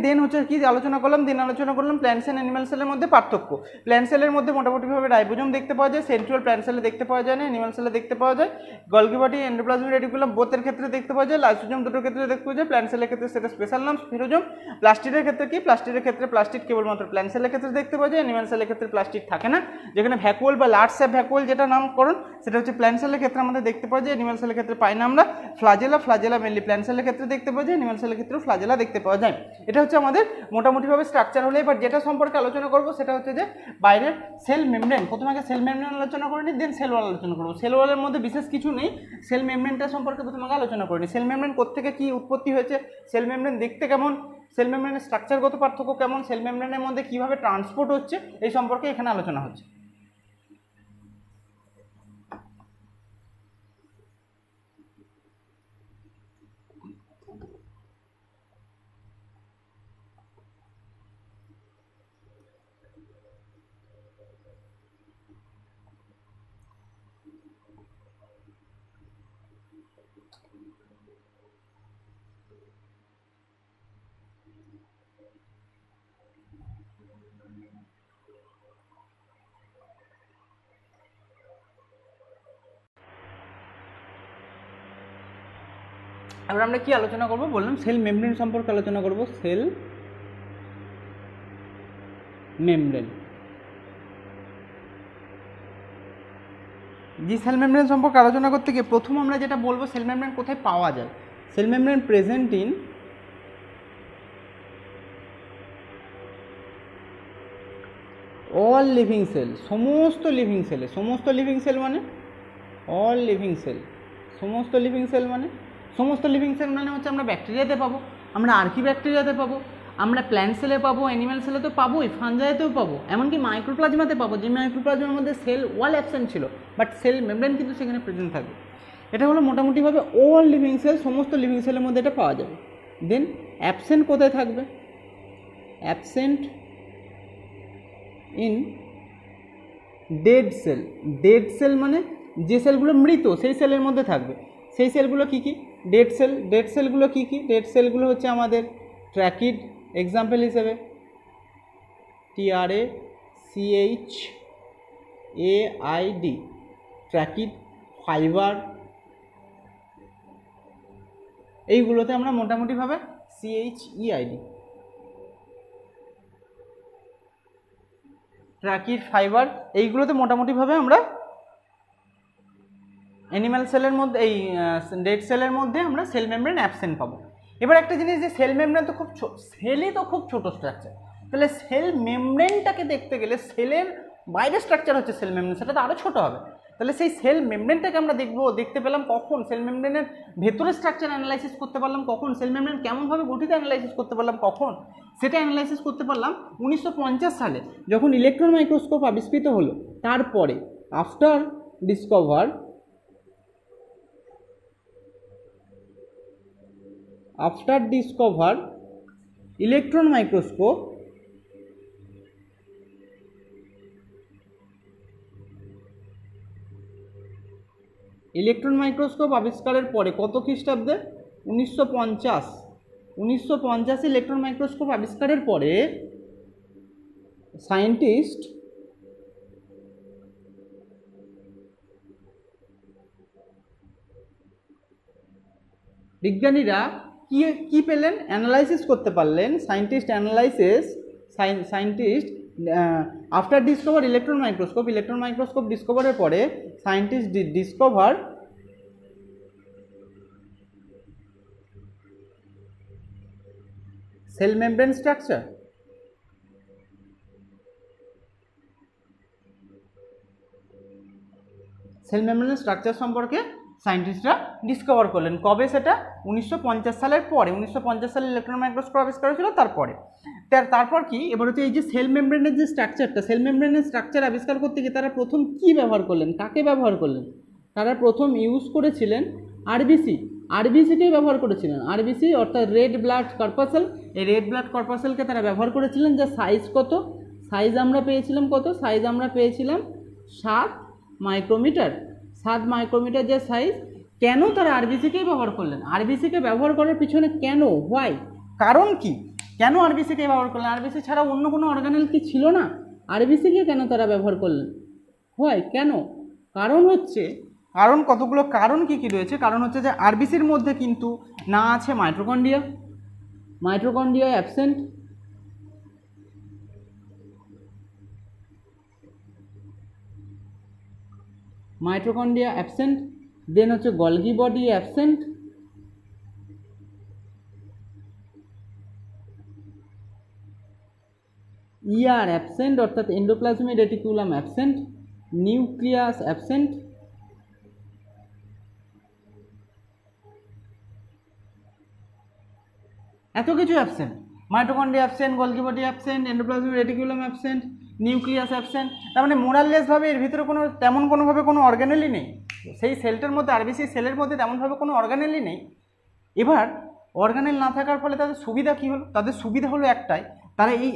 S1: দেন হচ্ছে কি আলোচনা করলাম? আলোচনা করলাম প্ল্যান্ট সেল অ্যানিম্যাল সেলের মধ্যে পার্থক্য। প্ল্যান্ট সেলের মধ্যে মোটামুটিভাবে রাইবোজোম দেখতে পাওয়া যায়, সেন্ট্রিওল প্ল্যান্ট সেলে দেখতে পাওয়া যায় না, অ্যানিম্যাল সেলে দেখতে পাওয়া যায়। গলগি বডি, এন্ডোপ্লাজমিক রেটিকুলাম বোথের ক্ষেত্রে দেখতে পাওয়া যায়। লাইসোজোম দুটোর ক্ষেত্রে দেখতে পাওয়া যায়। প্ল্যান্ট সেলের ক্ষেত্রে সেটা স্পেশাল নাম স্পিরোজোম। প্লাস্টিডের ক্ষেত্রে কি? প্লাস্টিডের ক্ষেত্রে প্লাস্টিড কেবলমাত্র প্ল্যান্ট সেলের ক্ষেত্রে দেখতে পাওয়া যায়, অ্যানিম্যাল সেলের ক্ষেত্রে প্লাস্টিড থাকে না। যেখানে ভ্যাকুয়াল বা লার্জ স্যাপ ভ্যাকুয়াল যেটা নামকরণ, সেটা হচ্ছে প্ল্যান্ট সেলের ক্ষেত্রে আমাদের দেখতে পাওয়া যায়, অ্যানিম্যাল সেলের ক্ষেত্রে পাই না আমরা। ফ্ল্যাজেলা মেনলি প্ল্যান্ট সেলের ক্ষেত্রে দেখতে পাওয়া যায়, অ্যানিম্যাল সেলের ক্ষেত্রেও ফ্ল্যাজেলা দেখতে পাওয়া যায়। এটা হচ্ছে আমাদের মোটামুটিভাবে স্ট্রাকচার হলে। এবার যেটা সম্পর্কে আলোচনা করবো সেটা হচ্ছে যে বাইরের সেল মেমব্রেন। প্রথমে আগে সেল মেমব্রেন আলোচনা করে নিই, দেন সেল ওয়াল আলোচনা করবো। সেল ওয়ালের মধ্যে বিশেষ কিছু নেই, সেল মেমব্রেনটা সম্পর্কে প্রথমে আগে আলোচনা করে নিই। সেল মেমব্রেন কোত্থেকে কি উৎপত্তি হয়েছে, সেল মেমব্রেন দেখতে কেমন, সেল মেমব্রেনের স্ট্রাকচারগত পার্থক্য কেমন, সেল মেমব্রেনের মধ্যে কীভাবে ট্রান্সপোর্ট হচ্ছে, এই সম্পর্কে এখানে আলোচনা হচ্ছে। এবার আমরা কি আলোচনা করব? বললাম সেল মেমব্রেন সম্পর্কে আলোচনা করব। সেল মেমব্রেন, যে সেল মেমব্রেন সম্পর্কে আলোচনা করতে গিয়ে প্রথম আমরা যেটা বলবো, সেল মেমব্রেন কোথায় পাওয়া যায়। Cell membrane present in all living sell, সমস্ত লিভিং সেলে। সমস্ত লিভিং সেল মানে অল লিভিং সেল। সমস্ত লিভিং সেল মানে হচ্ছে আমরা ব্যাকটেরিয়াতে পাবো, আমরা আর্কি ব্যাকটেরিয়াতে পাবো, আমরা প্ল্যান্ট সেলে পাবো, অ্যানিম্যাল সেলে তো পাবোই, ফানজাইতেও পাবো, এমনকি মাইক্রোপ্লাজমাতে পাবো, যে মাইক্রোপ্লাজমার মধ্যে সেল ওয়াল অ্যাবসেন্ট ছিল বাট সেল মেমব্রেন কিন্তু সেখানে প্রেজেন্ট থাকবে। এটা হলো মোটামুটিভাবে অল লিভিং সেল, সমস্ত লিভিং সেলের মধ্যে এটা পাওয়া যাবে। দেন অ্যাবসেন্ট কোথায় থাকবে? Absent in dead cell. Dead cell মানে যে সেলগুলো মৃত, সেই সেলের মধ্যে থাকবে। সেই সেলগুলো কী কী? Dead cell. ডেড সেলগুলো কী কী? ডেড সেলগুলো হচ্ছে আমাদের ট্র্যাকিড, এক্সাম্পল হিসেবে TRACHAID, ট্র্যাকিড, ফাইবার, এইগুলোতে আমরা মোটামুটিভাবে CHEID, ট্র্যাকিড, ফাইবার, এইগুলোতে মোটামুটিভাবে আমরা অ্যানিম্যাল সেলের মধ্যে, এই ডেড সেলের মধ্যে আমরা সেল মেমব্রেন অ্যাবসেন্ট পাবো। এবার একটা জিনিস, যে সেল মেমব্রেন তো খুব সেলই তো খুব ছোটো স্ট্রাকচার, তাহলে সেল মেমব্রেনটাকে দেখতে গেলে সেলের বাইরের স্ট্রাকচার হচ্ছে সেল মেমব্রেন, সেটা তো আরও ছোটো হবে। তাহলে সেই সেল মেমব্রেনটাকে আমরা দেখতে পেলাম কখন? সেল মেমব্রেনের ভেতরের স্ট্রাকচার অ্যানালাইসিস করতে পারলাম কখন? সেল মেমব্রেন কেমনভাবে গঠিত অ্যানালাইসিস করতে পারলাম কখন? সেটা অ্যানালাইসিস করতে পারলাম 1950 সালে, যখন ইলেকট্রন মাইক্রোস্কোপ আবিষ্কৃত হলো। তারপরে আফটার ডিসকভার ইলেকট্রন মাইক্রোস্কোপ, আবিষ্কারের পরে কত খ্রিস্টাব্দে? 1950 1950 ইলেকট্রন মাইক্রোস্কোপ আবিষ্কারের পরে সায়েন্টিস্ট বিজ্ঞানীরা কি পেলেন, অ্যানালাইসিস করতে পারলেন। Scientist after discover electron microscope ডিসকভারের পরে scientist discover cell membrane structure. Cell মেমব্রেনের স্ট্রাকচার সম্পর্কে সায়েন্টিস্টরা ডিসকভার করলেন। কবে সেটা? 1950 সালের পরে। 1950 সালে ইলেকট্রন মাইক্রোস্কোপ আবিষ্কার হয়েছিল তারপরে। তারপর কি এবার হচ্ছে এই যে সেল মেমব্রেনের যে স্ট্রাকচারটা, সেল মেমব্রেনের স্ট্রাকচার আবিষ্কার করতে গিয়ে তারা প্রথম কি ব্যবহার করলেন, কাকে ব্যবহার করলেন? তারা প্রথম ইউজ করেছিলেন আরবিসিকেই ব্যবহার করেছিলেন। আরবিসি অর্থাৎ রেড ব্লাড কর্পাসেল। এই রেড ব্লাড কর্পাসেলকে তারা ব্যবহার করেছিলেন। যা সাইজ কত? সাইজ আমরা পেয়েছিলাম কত? সাইজ আমরা পেয়েছিলাম 7 মাইক্রোমিটার। 7 মাইক্রোমিটার যে সাইজ। কেন তারা আরবিসিকেই ব্যবহার করলেন? আরবিসিকে ব্যবহার করার পিছনে কেন, হোয়াই, কারণ কি? কেন আরবিসিকে ব্যবহার করলেন? আরবিসি ছাড়া অন্য কোনো অর্গানেল কি ছিল না? আরবিসিকে কেন তারা ব্যবহার করলেন? হোয়াই, কেন? কারণ কতগুলো কারণ কি রয়েছে। কারণ হচ্ছে যে আরবিসির মধ্যে কিন্তু না আছে mitochondria absent. Mitochondria absent. Then হচ্ছে Golgi body absent. ER absent অর্থাৎ endoplasmic reticulum absent. Nucleus absent. এত কিছু absent. Mitochondria absent, Golgi body absent, endoplasmic reticulum absent, nucleus absent. তার মানে মোরাললেসভাবে এর ভিতরে কোনোভাবে কোনো অর্গানেলই নেই। সেই সেলটার মধ্যে, আরবিসি সেলের মধ্যে তেমনভাবে কোনো অর্গানেলই নেই। এবার অর্গানেল না থাকার ফলে তাদের সুবিধা কী হলো? তাদের সুবিধা হলো একটাই, তারা এই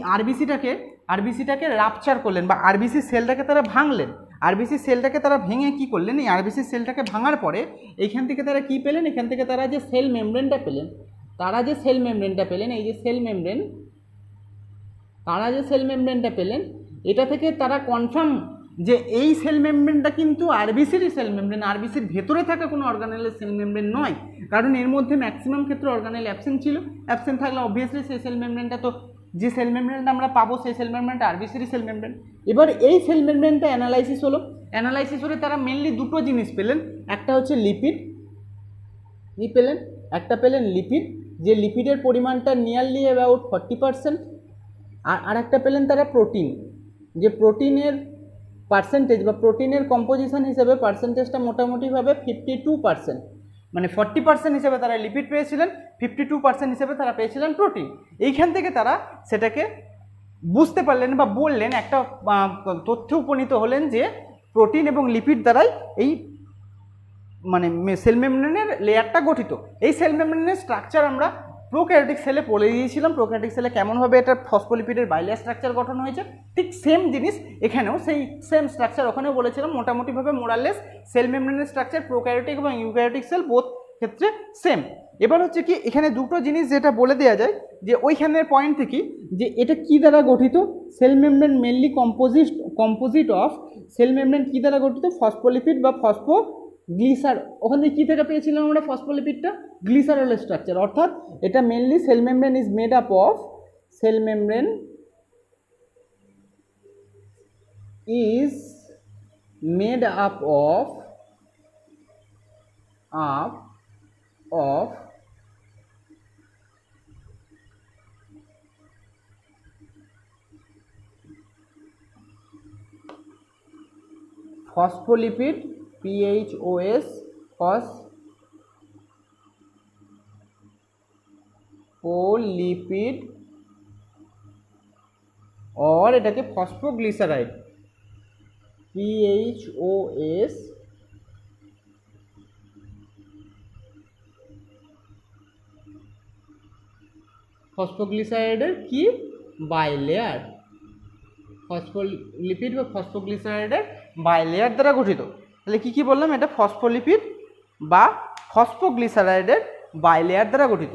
S1: আরবিসিটাকে রাপচার করলেন বা আরবিসি সেলটাকে তারা ভাঙলেন। আরবিসি সেলটাকে তারা ভেঙে কি করলেন? এই আরবিসি সেলটাকে ভাঙার পরে এইখান থেকে তারা কি পেলেন? এখান থেকে তারা যে সেল মেমব্রেনটা পেলেন, এই যে সেল মেমব্রেন, তারা যে সেল মেমব্রেনটা পেলেন, এটা থেকে তারা কনফার্ম যে এই সেল মেমব্রেনটা কিন্তু আরবিসিরই সেল মেমব্রেন, আরবিসির ভেতরে থাকা কোনো অর্গানেলের সেল মেমব্রেন নয়। কারণ এর মধ্যে ম্যাক্সিমাম ক্ষেত্রে অর্গানেল অ্যাবসেন্ট ছিল। অ্যাবসেন্ট থাকলে অবভিয়াসলি সেই সেল মেমব্রেনটা, তো যে সেল মেমব্রেনটা আমরা পাবো সেই সেল মেমব্রেনটা আরবিসিরই সেল মেমব্রেন। এবার এই সেল মেমব্রেনটা অ্যানালাইসিস হলে তারা মেনলি দুটো জিনিস পেলেন। একটা হচ্ছে লিপিড, একটা পেলেন লিপিড, যে লিপিডের পরিমাণটা নিয়ারলি অ্যাবাউট 40%। আর একটা পেলেন তারা প্রোটিন, যে প্রোটিনের পার্সেন্টেজ বা প্রোটিনের কম্পোজিশন হিসেবে পার্সেন্টেজটা মোটামুটিভাবে 52%। মানে 40% হিসেবে তারা লিপিড পেয়েছিলেন, 52% হিসেবে তারা পেয়েছিলেন প্রোটিন। এইখান থেকে তারা সেটাকে বুঝতে পারলেন বা বললেন, একটা তথ্যে উপনীত হলেন যে প্রোটিন এবং লিপিড দ্বারাই এই মানে সেল মেমব্রেনের লেয়ারটা গঠিত। এই সেল মেমব্রেনের স্ট্রাকচার আমরা প্রোক্যারিওটিক সেলে পড়ে দিয়েছিলাম। প্রোক্যারিওটিক সেলে কেমনভাবে এটা ফসফোলিপিডের বাইলেয়ার স্ট্রাকচার গঠন হয়েছে, ঠিক সেম জিনিস এখানেও, সেই সেম স্ট্রাকচার ওখানেও বলেছিলাম। মোটামুটিভাবে মোরাললেস সেল মেমব্রেনের স্ট্রাকচার প্রোক্যারিওটিক এবং ইউক্যারিওটিক সেল বোথ ক্ষেত্রে সেম। এবার হচ্ছে কি, এখানে দুটো জিনিস যেটা বলে দেওয়া যায় যে ওইখানের পয়েন্ট থেকে যে এটা কি দ্বারা গঠিত। Cell membrane mainly composite of, cell membrane কি দ্বারা গঠিত? ফসফোলিপিড বা ফসফোগ্লিসার। ওখান থেকে কী থেকে পেয়েছিলাম আমরা ফসফোলিপিডটা? গ্লিসারলের স্ট্রাকচার। অর্থাৎ এটা mainly cell membrane is made up of, cell membrane is made up of phospholipid, PHOS, phospholipid, और এটাকে ফসফোগ্লিসারাইড, PHOS, ফসফোগ্লিসারাইডের কি বাইলেয়ার, ফসফোলিপিড বা ফসফোগ্লিসারাইডের বাইলেয়ার দ্বারা গঠিত। তাহলে কি কি বললাম? এটা ফসফোলিপিড বা ফসফোগ্লিসারাইডের বাইলেয়ার দ্বারা গঠিত।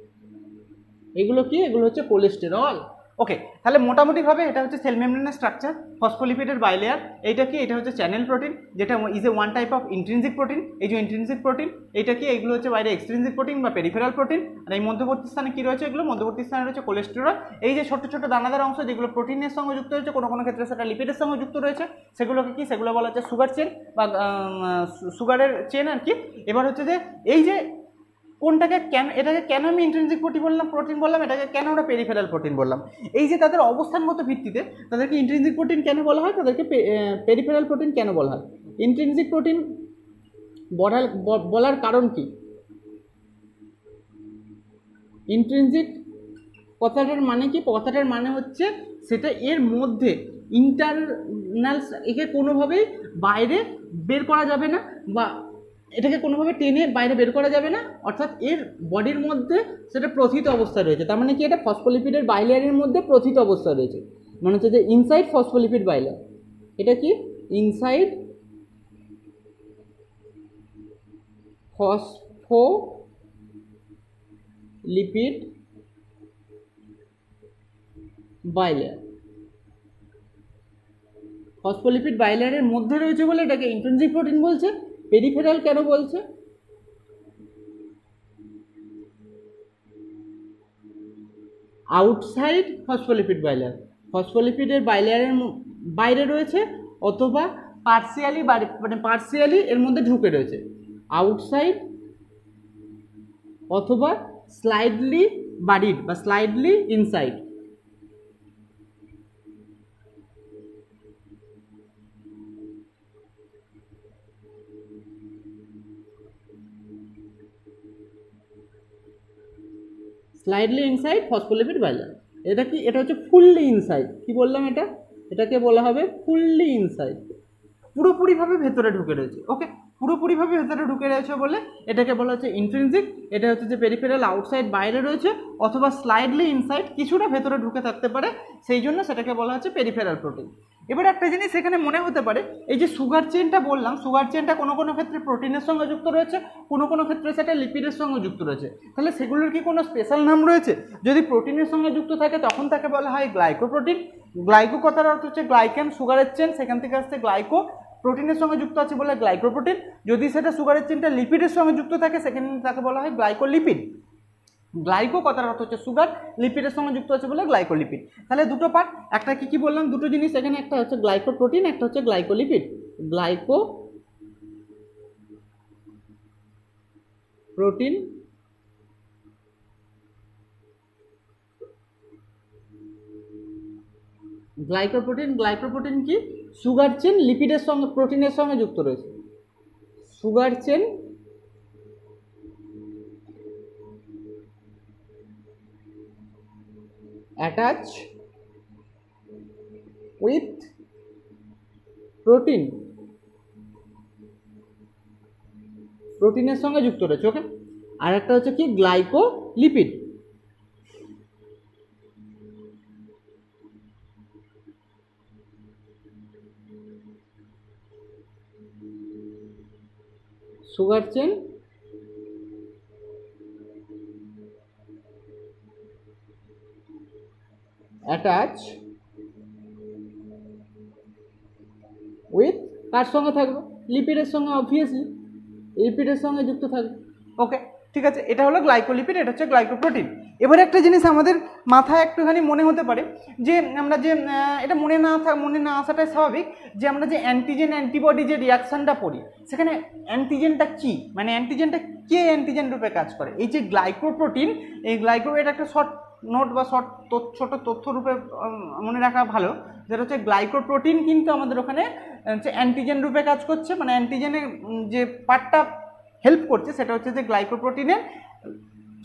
S1: এগুলো কি, এগুলো হচ্ছে কোলেস্টেরল। ওকে, তাহলে মোটামুটিভাবে এটা হচ্ছে সেল মেমব্রেনের স্ট্রাকচার, ফসফোলিপিডের বাইলেয়ার। এইটা কি, এটা হচ্ছে চ্যানেল প্রোটিন, যেটা is a one type of intrinsic protein. এই যে ইন্ট্রিনজিক প্রোটিন, এইটা কি, এইগুলো হচ্ছে বাইরে এক্সট্রিনজিক প্রোটিন বা পেরিফেরাল প্রোটিন। আর এই মধ্যবর্তী স্থানে কি রয়েছে, এগুলো মধ্যবর্তী স্থানে রয়েছে কোলেস্টেরল। এই যে ছোট ছোট দানাদার অংশ যেগুলো প্রোটিনের সঙ্গে যুক্ত রয়েছে, কোনো কোনো ক্ষেত্রে সেটা লিপিডের সঙ্গে যুক্ত রয়েছে, সেগুলোকে কি, সেগুলো বলা হচ্ছে সুগার চেন বা সুগারের চেন আর কি। এবার হচ্ছে যে এই যে কোনটাকে কেন, এটাকে কেন আমি ইন্ট্রিনজিক প্রোটিন বললাম, এটাকে কেন আমরা পেরিফেরাল প্রোটিন বললাম, এই যে তাদের অবস্থানগত ভিত্তিতে তাদেরকে ইন্ট্রিনজিক প্রোটিন কেন বলা হয়, তাদেরকে পেরিফেরাল প্রোটিন কেন বলা হয়। ইন্ট্রিনজিক প্রোটিন বলার কারণ কি, ইন্ট্রিনজিক কথাটার মানে কি, কথাটার মানে হচ্ছে সেটা এর মধ্যে ইন্টারনাল, একে কোনোভাবেই বাইরে বের করা যাবে না বা এটাকে কোনোভাবে টেনে বাইরে বের করা যাবে না, অর্থাৎ এর বডির মধ্যে সেটা প্রথিত অবস্থায় রয়েছে। তার মানে কি, এটা ফসফোলিপিডের বাইলেয়ারের মধ্যে প্রথিত অবস্থায় রয়েছে, মানে হচ্ছে যে ইনসাইড ফসফোলিপিড বাইলেয়ার। এটা কি, ইনসাইড ফসফোলিপিড বাইলেয়ার। ফসফোলিপিড বাইলেয়ারের মধ্যে রয়েছে বলে এটাকে ইন্ট্রিনজিক প্রোটিন বলছে। পেরিফেরাল কেন বলছে, আউটসাইড ফসফোলিপিড বাইলেয়ার, ফসফোলিপিডের বাইলেয়ারের বাইরে রয়েছে অথবা পার্সিয়ালি, মানে পার্সিয়ালি এর মধ্যে ঢুকে রয়েছে, আউটসাইড অথবা স্লাইডলি বাডিড বা slightly inside. Slightly inside phospholipid bilayer. এটা কি, এটা হচ্ছে ফুললি ইনসাইড। কি বললাম, এটাকে বলা হবে ফুললি ইনসাইড, পুরোপুরিভাবে ভেতরে ঢুকে রয়েছে। ওকে, পুরোপুরিভাবে ভেতরে ঢুকে রয়েছে বলে এটাকে বলা হচ্ছে ইন্ট্রিনজিক। এটা হচ্ছে যে পেরিফেরাল, আউটসাইড বাইরে রয়েছে, অথবা স্লাইডলি ইনসাইড কিছুটা ভেতরে ঢুকে থাকতে পারে, সেই জন্য সেটাকে বলা হচ্ছে পেরিফেরাল প্রোটিন। এবার একটা জিনিস এখানে মনে হতে পারে, এই যে সুগার চেনটা বললাম, সুগার চেনটা কোনো কোনো ক্ষেত্রে প্রোটিনের সঙ্গে যুক্ত রয়েছে, কোনো কোনো ক্ষেত্রে সেটা লিপিডের সঙ্গে যুক্ত রয়েছে। তাহলে সেগুলোর কি কোনো স্পেশাল নাম রয়েছে? যদি প্রোটিনের সঙ্গে যুক্ত থাকে তখন তাকে বলা হয় গ্লাইকোপ্রোটিন। গ্লাইকো কথার অর্থ হচ্ছে গ্লাইকেন, সুগারের চেন, সেখান থেকে আসছে গ্লাইকো, প্রোটিনের সঙ্গে যুক্ত আছে বলে গ্লাইকোপ্রোটিন। যদি সেটা সুগারের চেনটা লিপিডের সঙ্গে যুক্ত থাকে সেখানে তাকে বলা হয় গ্লাইকোলিপিড। গ্লাইকো কথার অর্থ হচ্ছে সুগার, লিপিডের সঙ্গে যুক্ত আছে বলে গ্লাইকোলিপিড। তাহলে দুটো পার্ট, একটা কি বললাম, দুটো জিনিস এখানে, একটা হচ্ছে গ্লাইকোপ্রোটিন, একটা হচ্ছে গ্লাইকোলিপিড। গ্লাইকোপ্রোটিন গ্লাইকোপ্রোটিন কি, সুগার চেন লিপিডের সঙ্গে, প্রোটিনের সঙ্গে যুক্ত রয়েছে। Sugar chain attach with protein, প্রোটিনের সঙ্গে যুক্ত রয়েছে। ওকে, আর একটা হচ্ছে কি, glycolipid. Sugar chain attach with, কার সঙ্গে থাকবে, লিপিডের সঙ্গে, অবভিয়াসলি লিপিডের সঙ্গে যুক্ত থাকবে। ওকে, ঠিক আছে, এটা হলো গ্লাইকোলিপিড, এটা হচ্ছে গ্লাইকোপ্রোটিন। এবার একটা জিনিস আমাদের মাথায় একটুখানি মনে হতে পারে যে আমরা যে এটা মনে না আসাটাই স্বাভাবিক, যে আমরা যে অ্যান্টিজেন অ্যান্টিবডি যে রিয়াকশানটা পড়ি, সেখানে অ্যান্টিজেনটা কি, মানে অ্যান্টিজেনটা কে অ্যান্টিজেন রূপে কাজ করে। এই যে গ্লাইকোপ্রোটিন, এই এটা একটা শর্ট নোট বা ছোট তথ্য রূপে মনে রাখা ভালো, যেটা হচ্ছে গ্লাইকোপ্রোটিন কিন্তু আমাদের ওখানে হচ্ছে অ্যান্টিজেন রূপে কাজ করছে, মানে অ্যান্টিজেনের যে পার্টটা হেল্প করছে সেটা হচ্ছে যে গ্লাইকোপ্রোটিনের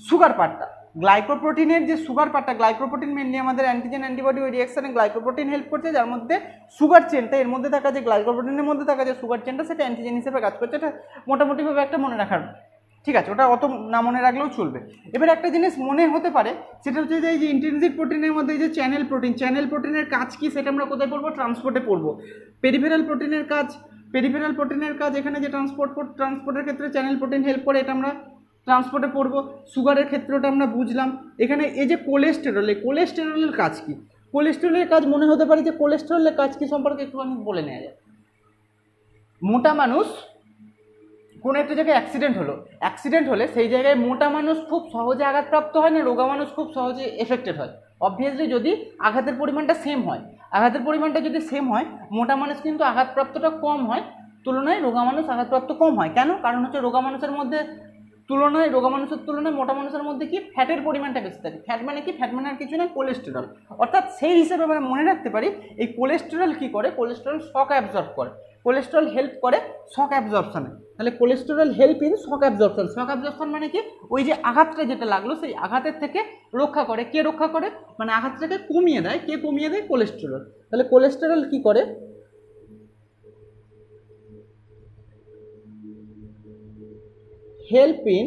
S1: সুগার পার্টটা। গ্লাইকোপ্রোটিনের যে সুগার পার্টটা, গ্লাইকোপ্রোটিন মেনলি আমাদের অ্যান্টিজেন অ্যান্টিবডি ওই রিয়াকশানে গ্লাইকোপ্রোটিন হেল্প করছে, যার মধ্যে সুগার চেনটা, এর মধ্যে থাকা যে গ্লাইকোপ্রোটিনের মধ্যে থাকা যে সুগার চেনটা, সেটা অ্যান্টিজেন হিসেবে কাজ করছে। এটা মোটামুটিভাবে একটা মনে রাখার, ঠিক আছে, ওটা অত না মনে রাখলেও চলবে। এবার একটা জিনিস মনে হতে পারে, সেটা হচ্ছে যে এই যে ইন্ট্রিনজিক প্রোটিনের মধ্যে যে চ্যানেল প্রোটিনের কাজ কি, সেটা আমরা কোথায় পড়বো, ট্রান্সপোর্টে পড়বো। পেরিফেরাল প্রোটিনের কাজ এখানে যে ট্রান্সপোর্টের ক্ষেত্রে চ্যানেল প্রোটিন হেল্প করে, এটা আমরা ট্রান্সপোর্টে পড়বো। সুগারের ক্ষেত্রটা আমরা বুঝলাম। এখানে এই যে কোলেস্টেরল, এই কোলেস্টেরলের কাজ কি? কোলেস্টেরলের কাজ মনে হতে পারে যে কোলেস্টেরলের কাজ কি সম্পর্কে একটুখানি বলে নেওয়া যায়। মোটা মানুষ কোনো একটা জায়গায় অ্যাক্সিডেন্ট হলে সেই জায়গায় মোটা মানুষ খুব সহজে আঘাতপ্রাপ্ত হয় না রোগা মানুষ খুব সহজে এফেক্টেড হয়? অবভিয়াসলি যদি আঘাতের পরিমাণটা সেম হয়, আঘাতের পরিমাণটা যদি সেম হয়, মোটা মানুষ কিন্তু আঘাতপ্রাপ্তটা কম হয় তুলনায় রোগা মানুষ আঘাতপ্রাপ্ত কম হয়। কেন? কারণ হচ্ছে রোগা মানুষের তুলনায় মোটা মানুষের মধ্যে কি ফ্যাটের পরিমাণটা বেশি থাকে। ফ্যাট মানে কি? ফ্যাট মানে আর কিছু না, কোলেস্টেরল। অর্থাৎ সেই হিসেবে আমরা মনে রাখতে পারি এই কোলেস্টেরল কি করে? কোলেস্টেরল শক অ্যাবজর্ব করে। কোলেস্টেরল হেল্প করে শক অ্যাবজর্পশনে। তাহলে cholesterol help in shock absorption. Shock absorption মানে কি? ওই যে আঘাতটা যেটা লাগলো সেই আঘাতের থেকে রক্ষা করে। কে রক্ষা করে? মানে আঘাতটাকে কমিয়ে দেয়। কে কমিয়ে দেয়? কোলেস্টেরল। তাহলে কোলেস্টেরল কি করে? হেল্প ইন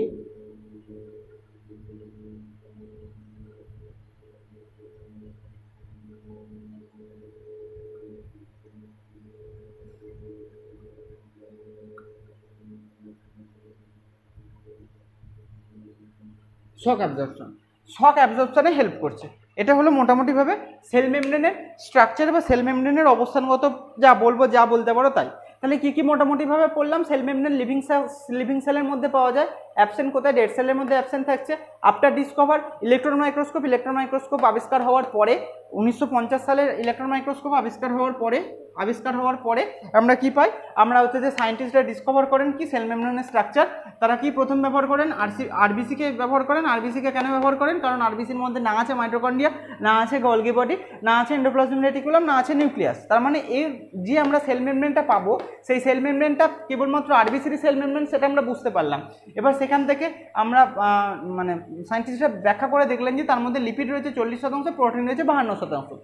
S1: শক অ্যাবজর্পশনে হেল্প করছে। এটা হলো মোটামুটিভাবে সেল মেমব্রেনের স্ট্রাকচার বা সেল মেমব্রেনের অবস্থানগত যা বলতে পারো তাই। তাহলে কী কী মোটামুটিভাবে পড়লাম? সেল মেমব্রেন লিভিং সেলের মধ্যে পাওয়া যায়। অ্যাবসেন্ট কোথায়? ডেড সেলের মধ্যে অ্যাবসেন্ট থাকছে। আফটার ডিসকভার ইলেকট্রন মাইক্রোস্কোপ আবিষ্কার হওয়ার পরে 1950 সালের ইলেকট্রন মাইক্রোস্কোপ আবিষ্কার হওয়ার পরে আমরা কি পাই? আমরা হচ্ছে যে সায়েন্টিস্টরা ডিসকভার করেন কি সেল মেমব্রেনের স্ট্রাকচার। তারা কি প্রথম ব্যবহার করেন? আরবিসিকে ব্যবহার করেন। আরবিসিকে কেন ব্যবহার করেন? কারণ আরবিসির মধ্যে না আছে মাইটোকন্ড্রিয়া, না আছে গলগি বডি, না আছে এন্ডোপ্লাজমিক রেটিকুলাম, না আছে নিউক্লিয়াস। তার মানে এর যে আমরা সেল মেমব্রেনটা পাবো সেই সেল মেমব্রেনটা কেবলমাত্র আরবিসির সেল মেমব্রেন, সেটা আমরা বুঝতে পারলাম। এবার সেখান থেকে আমরা মানে সায়েন্টিস্টরা ব্যাখ্যা করে দেখলেন যে তার মধ্যে লিপিড রয়েছে 40%, প্রোটিন রয়েছে 52%।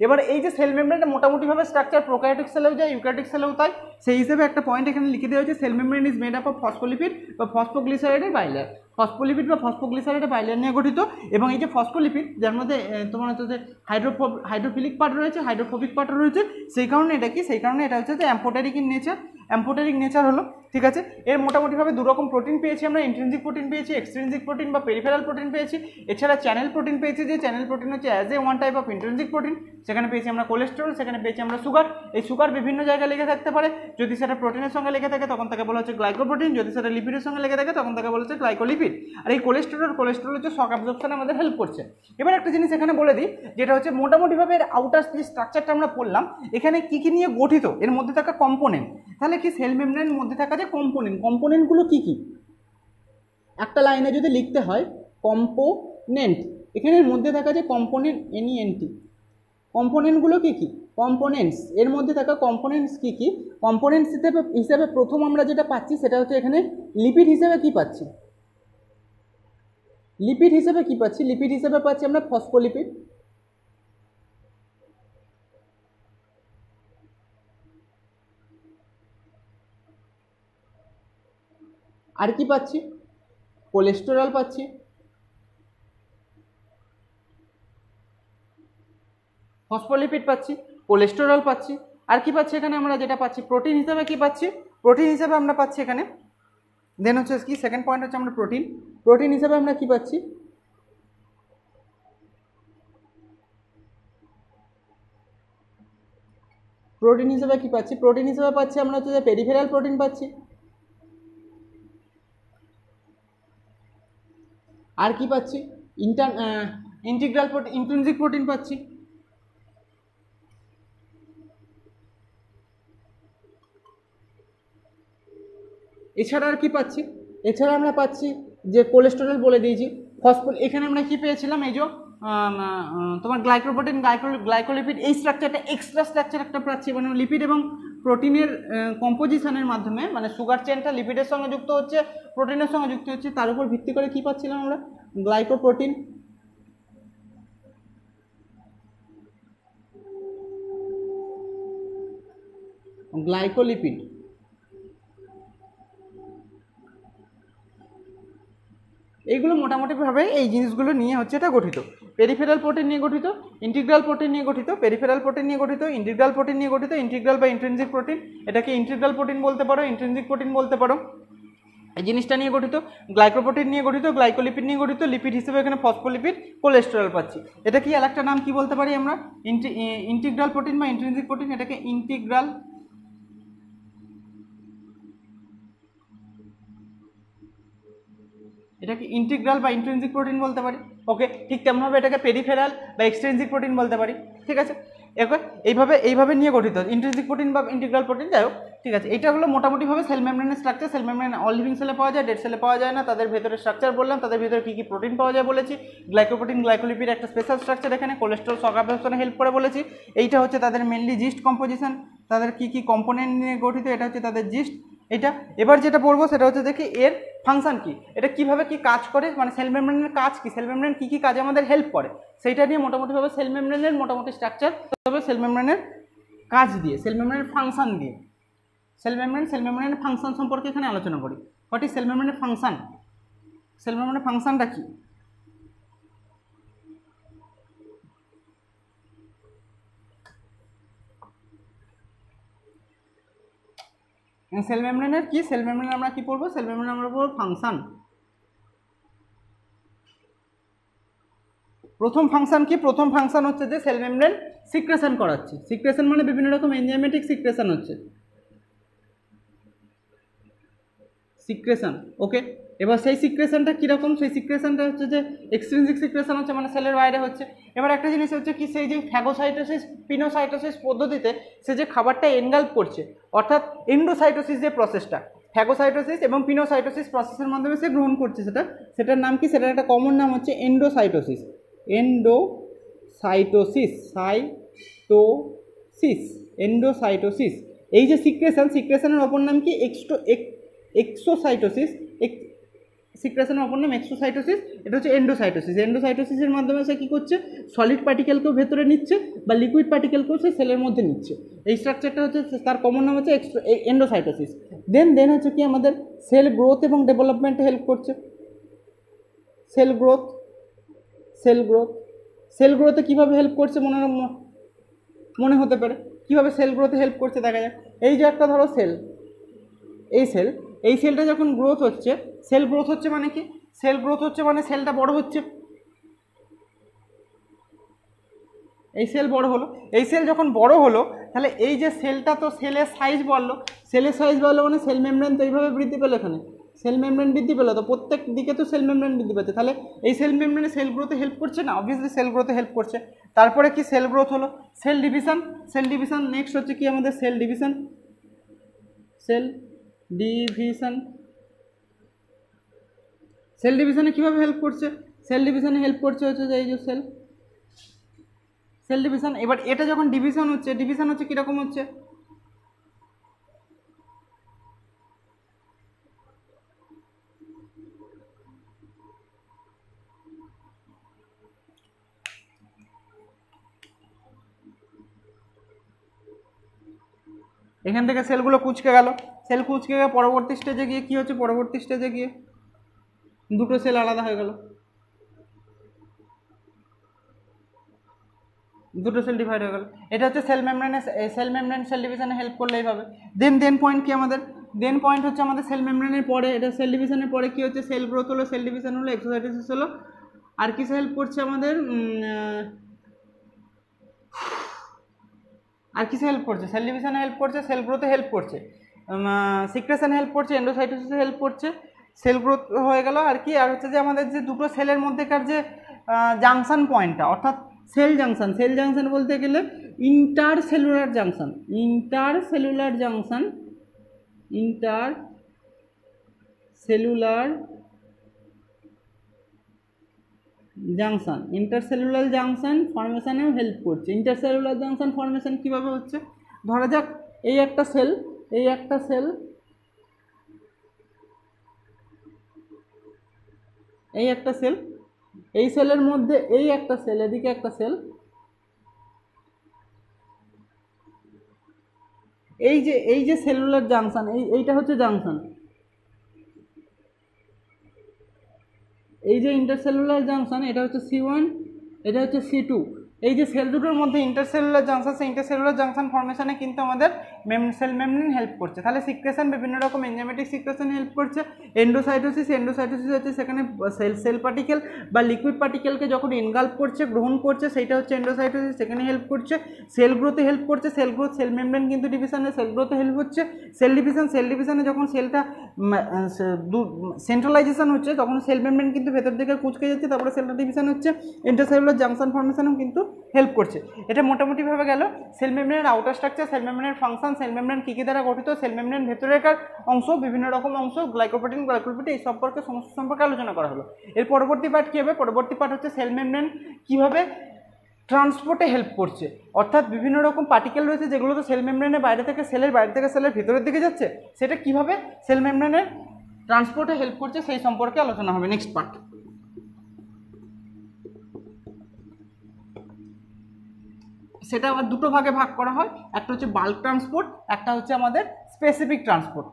S1: এবার এই যে সেল মেমব্রেনটা মোটামুটিভাবে স্ট্রাকচার প্রোক্যারিওটিক সেলেও যায়, ইউক্যারিওটিক সেলেও তাই। সেই হিসেবে একটা পয়েন্ট এখানে লিখে দেওয়া হয়েছে, cell membrane is made up of phospholipid বা ফসফোগ্লিসারাইডের বাইলার। ফসফোলিপিড বা ফসফোগ্লিসারাইডের বাইলার নিয়ে গঠিত। এবং এই যে ফসফোলিপিড, যার মধ্যে তোমার হচ্ছে যে হাইড্রোফিলিক পার্ট রয়েছে, হাইড্রোফোবিক পার্ট রয়েছে, সেই কারণে এটা হচ্ছে যে অ্যাম্ফোটেরিক নেচার হলো। ঠিক আছে। এর মোটামুটিভাবে দুরকম প্রোটিন পেয়েছি আমরা, ইন্ট্রিনজিক প্রোটিন পেয়েছি, এক্সট্রিনজিক প্রোটিন বা পেরিফেরাল প্রোটিন পেয়েছি। এছাড়া চ্যানেল প্রোটিন পেয়েছি, যে চ্যানেল প্রোটিন হচ্ছে as a one type of intrinsic protein. সেখানে পেয়েছি আমরা কোলেস্টেরল, সেখানে পেয়েছি আমরা সুগার। এই সুগার বিভিন্ন জায়গায় লেগে থাকতে পারে। যদি সেটা প্রোটিনের সঙ্গে লেগে থাকে তখন তাকে বলা হচ্ছে গ্লাইকোপ্রোটিন, যদি সেটা লিপিডের সঙ্গে লেগে থাকে তখন তাকে বলা হচ্ছে গ্লাইকোলিপিড। আর এই কোলেস্টেরল হচ্ছে শক অ্যাবজর্পশনে আমাদের হেল্প করছে। এবার একটা জিনিস এখানে বলে দিই, যেটা হচ্ছে মোটামুটিভাবে এর আউটার যে স্ট্রাকচারটা আমরা পড়লাম, এখানে কী কী নিয়ে গঠিত, এর মধ্যে থাকা কম্পোনেন্ট। তাহলে কি সেল মেমব্রেনের মধ্যে থাকা যে কম্পোনেন্টগুলো কী কী, একটা লাইনে যদি লিখতে হয় কম্পোনেন্ট, এখানের মধ্যে থাকা যে কম্পোনেন্ট, NENT, কম্পোনেন্টগুলো কী কী? কম্পোনেন্টস, এর মধ্যে থাকা কম্পোনেন্টস কী কী? কম্পোনেন্টস হিসেবে প্রথম আমরা যেটা পাচ্ছি সেটা হচ্ছে এখানে লিপিড হিসেবে কী পাচ্ছি? লিপিড হিসেবে পাচ্ছি আমরা ফসফোলিপিড। আর কি পাচ্ছি? কোলেস্টেরল পাচ্ছি। ফসফোলিপিড পাচ্ছি, কোলেস্টেরল পাচ্ছি। আর কি পাচ্ছি এখানে আমরা? যেটা পাচ্ছি প্রোটিন হিসেবে কি পাচ্ছি? প্রোটিন হিসেবে আমরা পাচ্ছি এখানে, দেন হচ্ছে কি সেকেন্ড পয়েন্ট হচ্ছে আমরা প্রোটিন হিসেবে আমরা কি পাচ্ছি? প্রোটিন হিসেবে পাচ্ছি আমরা হচ্ছে যে পেরিফেরাল প্রোটিন পাচ্ছি। আর কি পাচ্ছি? ইন্ট্রিনজিক প্রোটিন পাচ্ছি। এছাড়া আর কি পাচ্ছি? এছাড়া আমরা পাচ্ছি যে কোলেস্টেরল বলে দিয়েছি, এখানে আমরা কি পেয়েছিলাম? এই যে তোমার গ্লাইকোলিপিড, এই স্ট্রাকচারটা এক্সট্রা স্ট্রাকচার একটা পাচ্ছি, মানে লিপিড এবং প্রোটিনের কম্পোজিশনের মাধ্যমে, মানে সুগার চেনটা লিপিডের সঙ্গে যুক্ত হচ্ছে, প্রোটিনের সঙ্গে যুক্ত হচ্ছে, তার উপর ভিত্তি করে কি পাচ্ছিলাম আমরা? Glycoprotein, glycolipid. এইগুলো মোটামুটিভাবে এই জিনিসগুলো নিয়ে হচ্ছে এটা গঠিত। পেরিফেরাল প্রোটিন নিয়ে গঠিত, ইন্টিগ্রাল প্রোটিন নিয়ে গঠিত, পেরিফেরাল প্রোটিন নিয়ে গঠিত, ইন্টিগ্রাল প্রোটিন নিয়ে গঠিত, ইন্টিগ্রাল বা ইন্ট্রিনজিক প্রোটিন, এটাকে ইন্টিগ্রাল প্রোটিন বলতে পারো, ইন্ট্রিনজিক প্রোটিন বলতে পারো। এই জিনিসটা নিয়ে গঠিত, গ্লাইকোপ্রোটিন নিয়ে গঠিত, গ্লাইকোলিপিড নিয়ে গঠিত, লিপিড হিসেবে এখানে ফসফোলিপিড, কোলেস্টেরল পাচ্ছি। এটা কি আরেকটা নাম কি বলতে পারি আমরা? ইন্টিগ্রাল প্রোটিন বা ইন্ট্রিনসিক প্রোটিন, এটাকে ইন্টিগ্রাল, এটাকে ইন্টিগ্রাল বা ইন্ট্রিনসিক প্রোটিন বলতে পারি। ওকে, ঠিক তেমনভাবে এটাকে পেরিফেরাল বা এক্সট্রিনসিক প্রোটিন বলতে পারি। ঠিক আছে, এবার এইভাবে নিয়ে গঠিত ইন্ট্রিনসিক প্রোটিন বা ইন্টিগ্রাল প্রোটিন, যাই হোক। ঠিক আছে, এটা হলো মোটামুটিভাবে সেল মেমব্রেনের structure. Cell membrane all living সেলে পাওয়া যায়, ডেড সেলে পাওয়া যায় না। তাদের ভেতরে স্ট্রাকচার বললাম, তাদের ভিতরে কী কী প্রোটিন পাওয়া যায় বলেছি। গ্লাইকোপ্রোটিন, গ্লাইকোলিপিড একটা স্পেশাল স্ট্রাকচার, এখানে কোলেস্ট্রল শক অ্যাবজর্পশনে হেল্প করে বলেছি। এইটা হচ্ছে তাদের মেনলি জিস্ট কম্পোজিশন, তাদের কী কী কম্পোনেন্ট নিয়ে গঠিত, এটা হচ্ছে তাদের জিস্ট। এটা এবার যেটা পড়বো সেটা হচ্ছে দেখি এর ফাংশন কি, এটা কিভাবে কি কাজ করে, মানে সেল মেমব্রেনের কাজ কি, সেল মেমব্রেন কী কী কাজে আমাদের হেল্প করে, সেইটা নিয়ে মোটামুটিভাবে সেল মেমব্রেনের মোটামুটি স্ট্রাকচার, তবে সেল মেমব্রেনের কাজ দিয়ে, সেল মেমব্রেনের ফাংশন দিয়ে, সেল মেমব্রেনের ফাংশন সম্পর্কে এখানে আলোচনা করি। হোয়াট ইজ সেল মেমব্রেনের ফাংশন? সেল মেমব্রেনের ফাংশনটা কি? সেল মেমব্রেনের কি, সেল মেমব্রেন আমরা কি পড়বো, সেল মেমব্রেন আমরা পড়বো ফাংশন। প্রথম ফাংশন কি? প্রথম ফাংশন হচ্ছে যে সেল মেমব্রেন সিক্রেশন করাচ্ছে। সিক্রেশন মানে বিভিন্ন রকম এনজাইমেটিক সিক্রেশন হচ্ছে, সিক্রেশন। ওকে, এবার সেই সিক্রেশনটা কীরকম? সেই সিক্রেশনটা হচ্ছে যে এক্সট্রিনসিক সিক্রেশন হচ্ছে, মানে সেলের বাইরে হচ্ছে। এবার একটা জিনিস হচ্ছে কি, সেই যে ফ্যাগোসাইটোসিস পিনোসাইটোসিস পদ্ধতিতে সে যে খাবারটা এনগাল্প করছে, অর্থাৎ এন্ডোসাইটোসিস যে প্রসেসটা, ফ্যাগোসাইটোসিস এবং পিনোসাইটোসিস প্রসেসের মাধ্যমে সে গ্রহণ করছে, সেটার নাম কি? সেটার একটা কমন নাম হচ্ছে এন্ডোসাইটোসিস। এন্ডোসাইটোসিস। এই যে সিক্রেশনের অপর নাম কি? এক্সোসাইটোসিস। সিক্রেশনের অপর নাম এক্সোসাইটোসিস। এটা হচ্ছে এন্ডোসাইটোসিস। এন্ডোসাইটোসিসের মাধ্যমে সে কী করছে? সলিড পার্টিকেলকেও ভেতরে নিচ্ছে বা লিকুইড পার্টিকেলকেও সে সেলের মধ্যে নিচ্ছে। এই স্ট্রাকচারটা হচ্ছে, তার কমন নাম হচ্ছে এন্ডোসাইটোসিস। দেন হচ্ছে কি, আমাদের সেল গ্রোথ এবং ডেভেলপমেন্টে হেল্প করছে। সেল গ্রোথে কীভাবে হেল্প করছে মনে হতে পারে? কীভাবে সেল গ্রোথে হেল্প করছে দেখা যায়। এই যে একটা ধরো সেল, এই সেলটা যখন গ্রোথ হচ্ছে, সেল গ্রোথ হচ্ছে মানে কি? সেল গ্রোথ হচ্ছে মানে সেলটা বড় হচ্ছে। এই সেল বড় হলো, এই সেল যখন বড় হলো, তাহলে এই যে সেলটা, তো সেলের সাইজ বাড়লো মানে সেল মেমব্রেন তো এইভাবে বৃদ্ধি পেলো, এখানে সেল মেমব্রেন বৃদ্ধি পেলো, তো প্রত্যেক দিকে তো সেল মেমব্রেন বৃদ্ধি পাচ্ছে, তাহলে এই সেল মেমব্রেনে সেল গ্রোথে হেল্প করছে না? অবভিয়াসলি সেল গ্রোথে হেল্প করছে। তারপরে কি সেল গ্রোথ হলো, সেল ডিভিশন। নেক্সট হচ্ছে কি আমাদের সেল ডিভিশনে কীভাবে হেল্প করছে? সেল ডিভিশনে হেল্প করছে হচ্ছে যে এই যে সেল ডিভিশন। এবার এটা যখন ডিভিশন হচ্ছে কীরকম হচ্ছে? এখান থেকে সেলগুলো কুঁচকে গেল, সেল কুঁচকে গিয়ে পরবর্তী স্টেজে গিয়ে কী হচ্ছে? পরবর্তী স্টেজে গিয়ে দুটো সেল আলাদা হয়ে গেল, দুটো সেল ডিভাইড হয়ে গেল। এটা হচ্ছে সেল মেমব্রেন সেল ডিভিশনে হেল্প করলে এইভাবে। দেন পয়েন্ট কি আমাদের? দেন পয়েন্ট হচ্ছে আমাদের সেল মেমব্রেনের পরে, এটা সেল ডিভিশনের পরে কী হচ্ছে? সেল গ্রোথ হলো, সেল ডিভিশন হলো, এক্সোসাইটোসিস হলো, আর কিসে হেল্প করছে আমাদের? আর কিসে হেল্প করছে? সেল ডিভিশনে হেল্প করছে, সেল গ্রোথে হেল্প করছে, সিক্রেশনে হেল্প করছে, এন্ডোসাইটোসিসে হেল্প করছে, সেল গ্রোথ হয়ে গেল। আর কি? আর হচ্ছে যে আমাদের যে দুটো সেলের মধ্যেকার যে জাংশন পয়েন্টটা, অর্থাৎ সেল জাংশন বলতে গেলে ইন্টারসেলুলার জাংশন, ইন্টারসেলুলার জাংশন ফর্মেশনেও হেল্প করছে। ইন্টারসেলুলার জাংশন ফর্মেশন কীভাবে হচ্ছে? ধরা যাক এই একটা সেল, এই সেলের মধ্যে এই একটা সেল, এদিকে একটা সেল, এই যে সেলুলার জাংশন, এইটা হচ্ছে জাংশন, এই যে ইন্টারসেলুলার জাংশন, এটা হচ্ছে C1, এটা হচ্ছে C2। এই যে সেল দুটোর মধ্যে ইন্টারসেলুলার জাংশন, সেই ইন্টারসেলুলার জাংশন ফর্মেশনে কিন্তু আমাদের সেল মেমব্রেন হেল্প করছে। তাহলে সিক্রেশন বিভিন্ন রকম এনজাইমেটিক সিক্রেশন হেল্প করছে। এন্ডোসাইটোসিস হচ্ছে সেখানে সেল পার্টিকেল বা লিকুইড পার্টিকেলকে যখন এনগাল্প করছে, গ্রহণ করছে, সেইটা হচ্ছে এন্ডোসাইটোসিস, সেখানে হেল্প করছে। সেল গ্রোথে হেল্প করছে, সেল গ্রোথ সেল মেমব্রেন কিন্তু ডিভিশনে সেল গ্রোথে হেল্প হচ্ছে। সেল ডিভিশনে যখন সেলটা সেন্ট্রালাইজেশন হচ্ছে তখন সেল মেমব্রেন কিন্তু ভেতর দিকে কুঁচকে যাচ্ছে, তারপরে সেলটা ডিভিশন হচ্ছে। ইন্টারসেলুলার জাংশন ফর্মেশনেও কিন্তু হেল্প করছে। এটা মোটামুটিভাবে গেল সেল মেমব্রেনের আউটার স্ট্রাকচার, সেল মেমব্রেনের ফাংশন, সেল মেমব্রেন কী কী দ্বারা গঠিত, সেল মেমব্রেন ভেতরেকার অংশ, বিভিন্ন রকম অংশ, গ্লাইকোপ্রোটিন এই সম্পর্কে সমস্ত সম্পর্কে আলোচনা করা হলো। এর পরবর্তী পার্ট কী হবে? পরবর্তী পার্ট হচ্ছে সেল মেমব্রেন কীভাবে ট্রান্সপোর্টে হেল্প করছে, অর্থাৎ বিভিন্ন রকম পার্টিকেল রয়েছে যেগুলো তো সেল মেমব্রেনের বাইরে থেকে সেলের ভিতরের দিকে যাচ্ছে, সেটা কীভাবে সেল মেমব্রেনের ট্রান্সপোর্টে হেল্প করছে সেই সম্পর্কে আলোচনা হবে নেক্সট পার্ট। সেটা আবার দুটো ভাগে ভাগ করা হয়, একটা হচ্ছে বাল্ক ট্রান্সপোর্ট, একটা হচ্ছে আমাদের স্পেসিফিক ট্রান্সপোর্ট।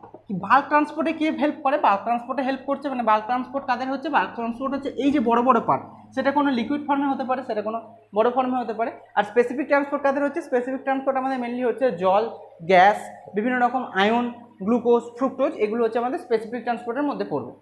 S1: বাল্ক ট্রান্সপোর্টে কি হেল্প করে? বাল্ক ট্রান্সপোর্টে হেল্প করছে মানে বাল্ক ট্রান্সপোর্ট কাদের হচ্ছে? বাল্ক ট্রান্সপোর্ট হচ্ছে এই যে বড় বড় পার্ট, সেটা কোনো লিকুইড ফর্মে হতে পারে, সেটা কোনো বড় ফর্মে হতে পারে। আর স্পেসিফিক ট্রান্সপোর্ট কাদের হচ্ছে? স্পেসিফিক ট্রান্সপোর্ট আমাদের মেনলি হচ্ছে জল, গ্যাস, বিভিন্ন রকম আয়ন, গ্লুকোজ, ফ্রুক্টোজ, এগুলো হচ্ছে আমাদের স্পেসিফিক ট্রান্সপোর্টের মধ্যে পড়বে।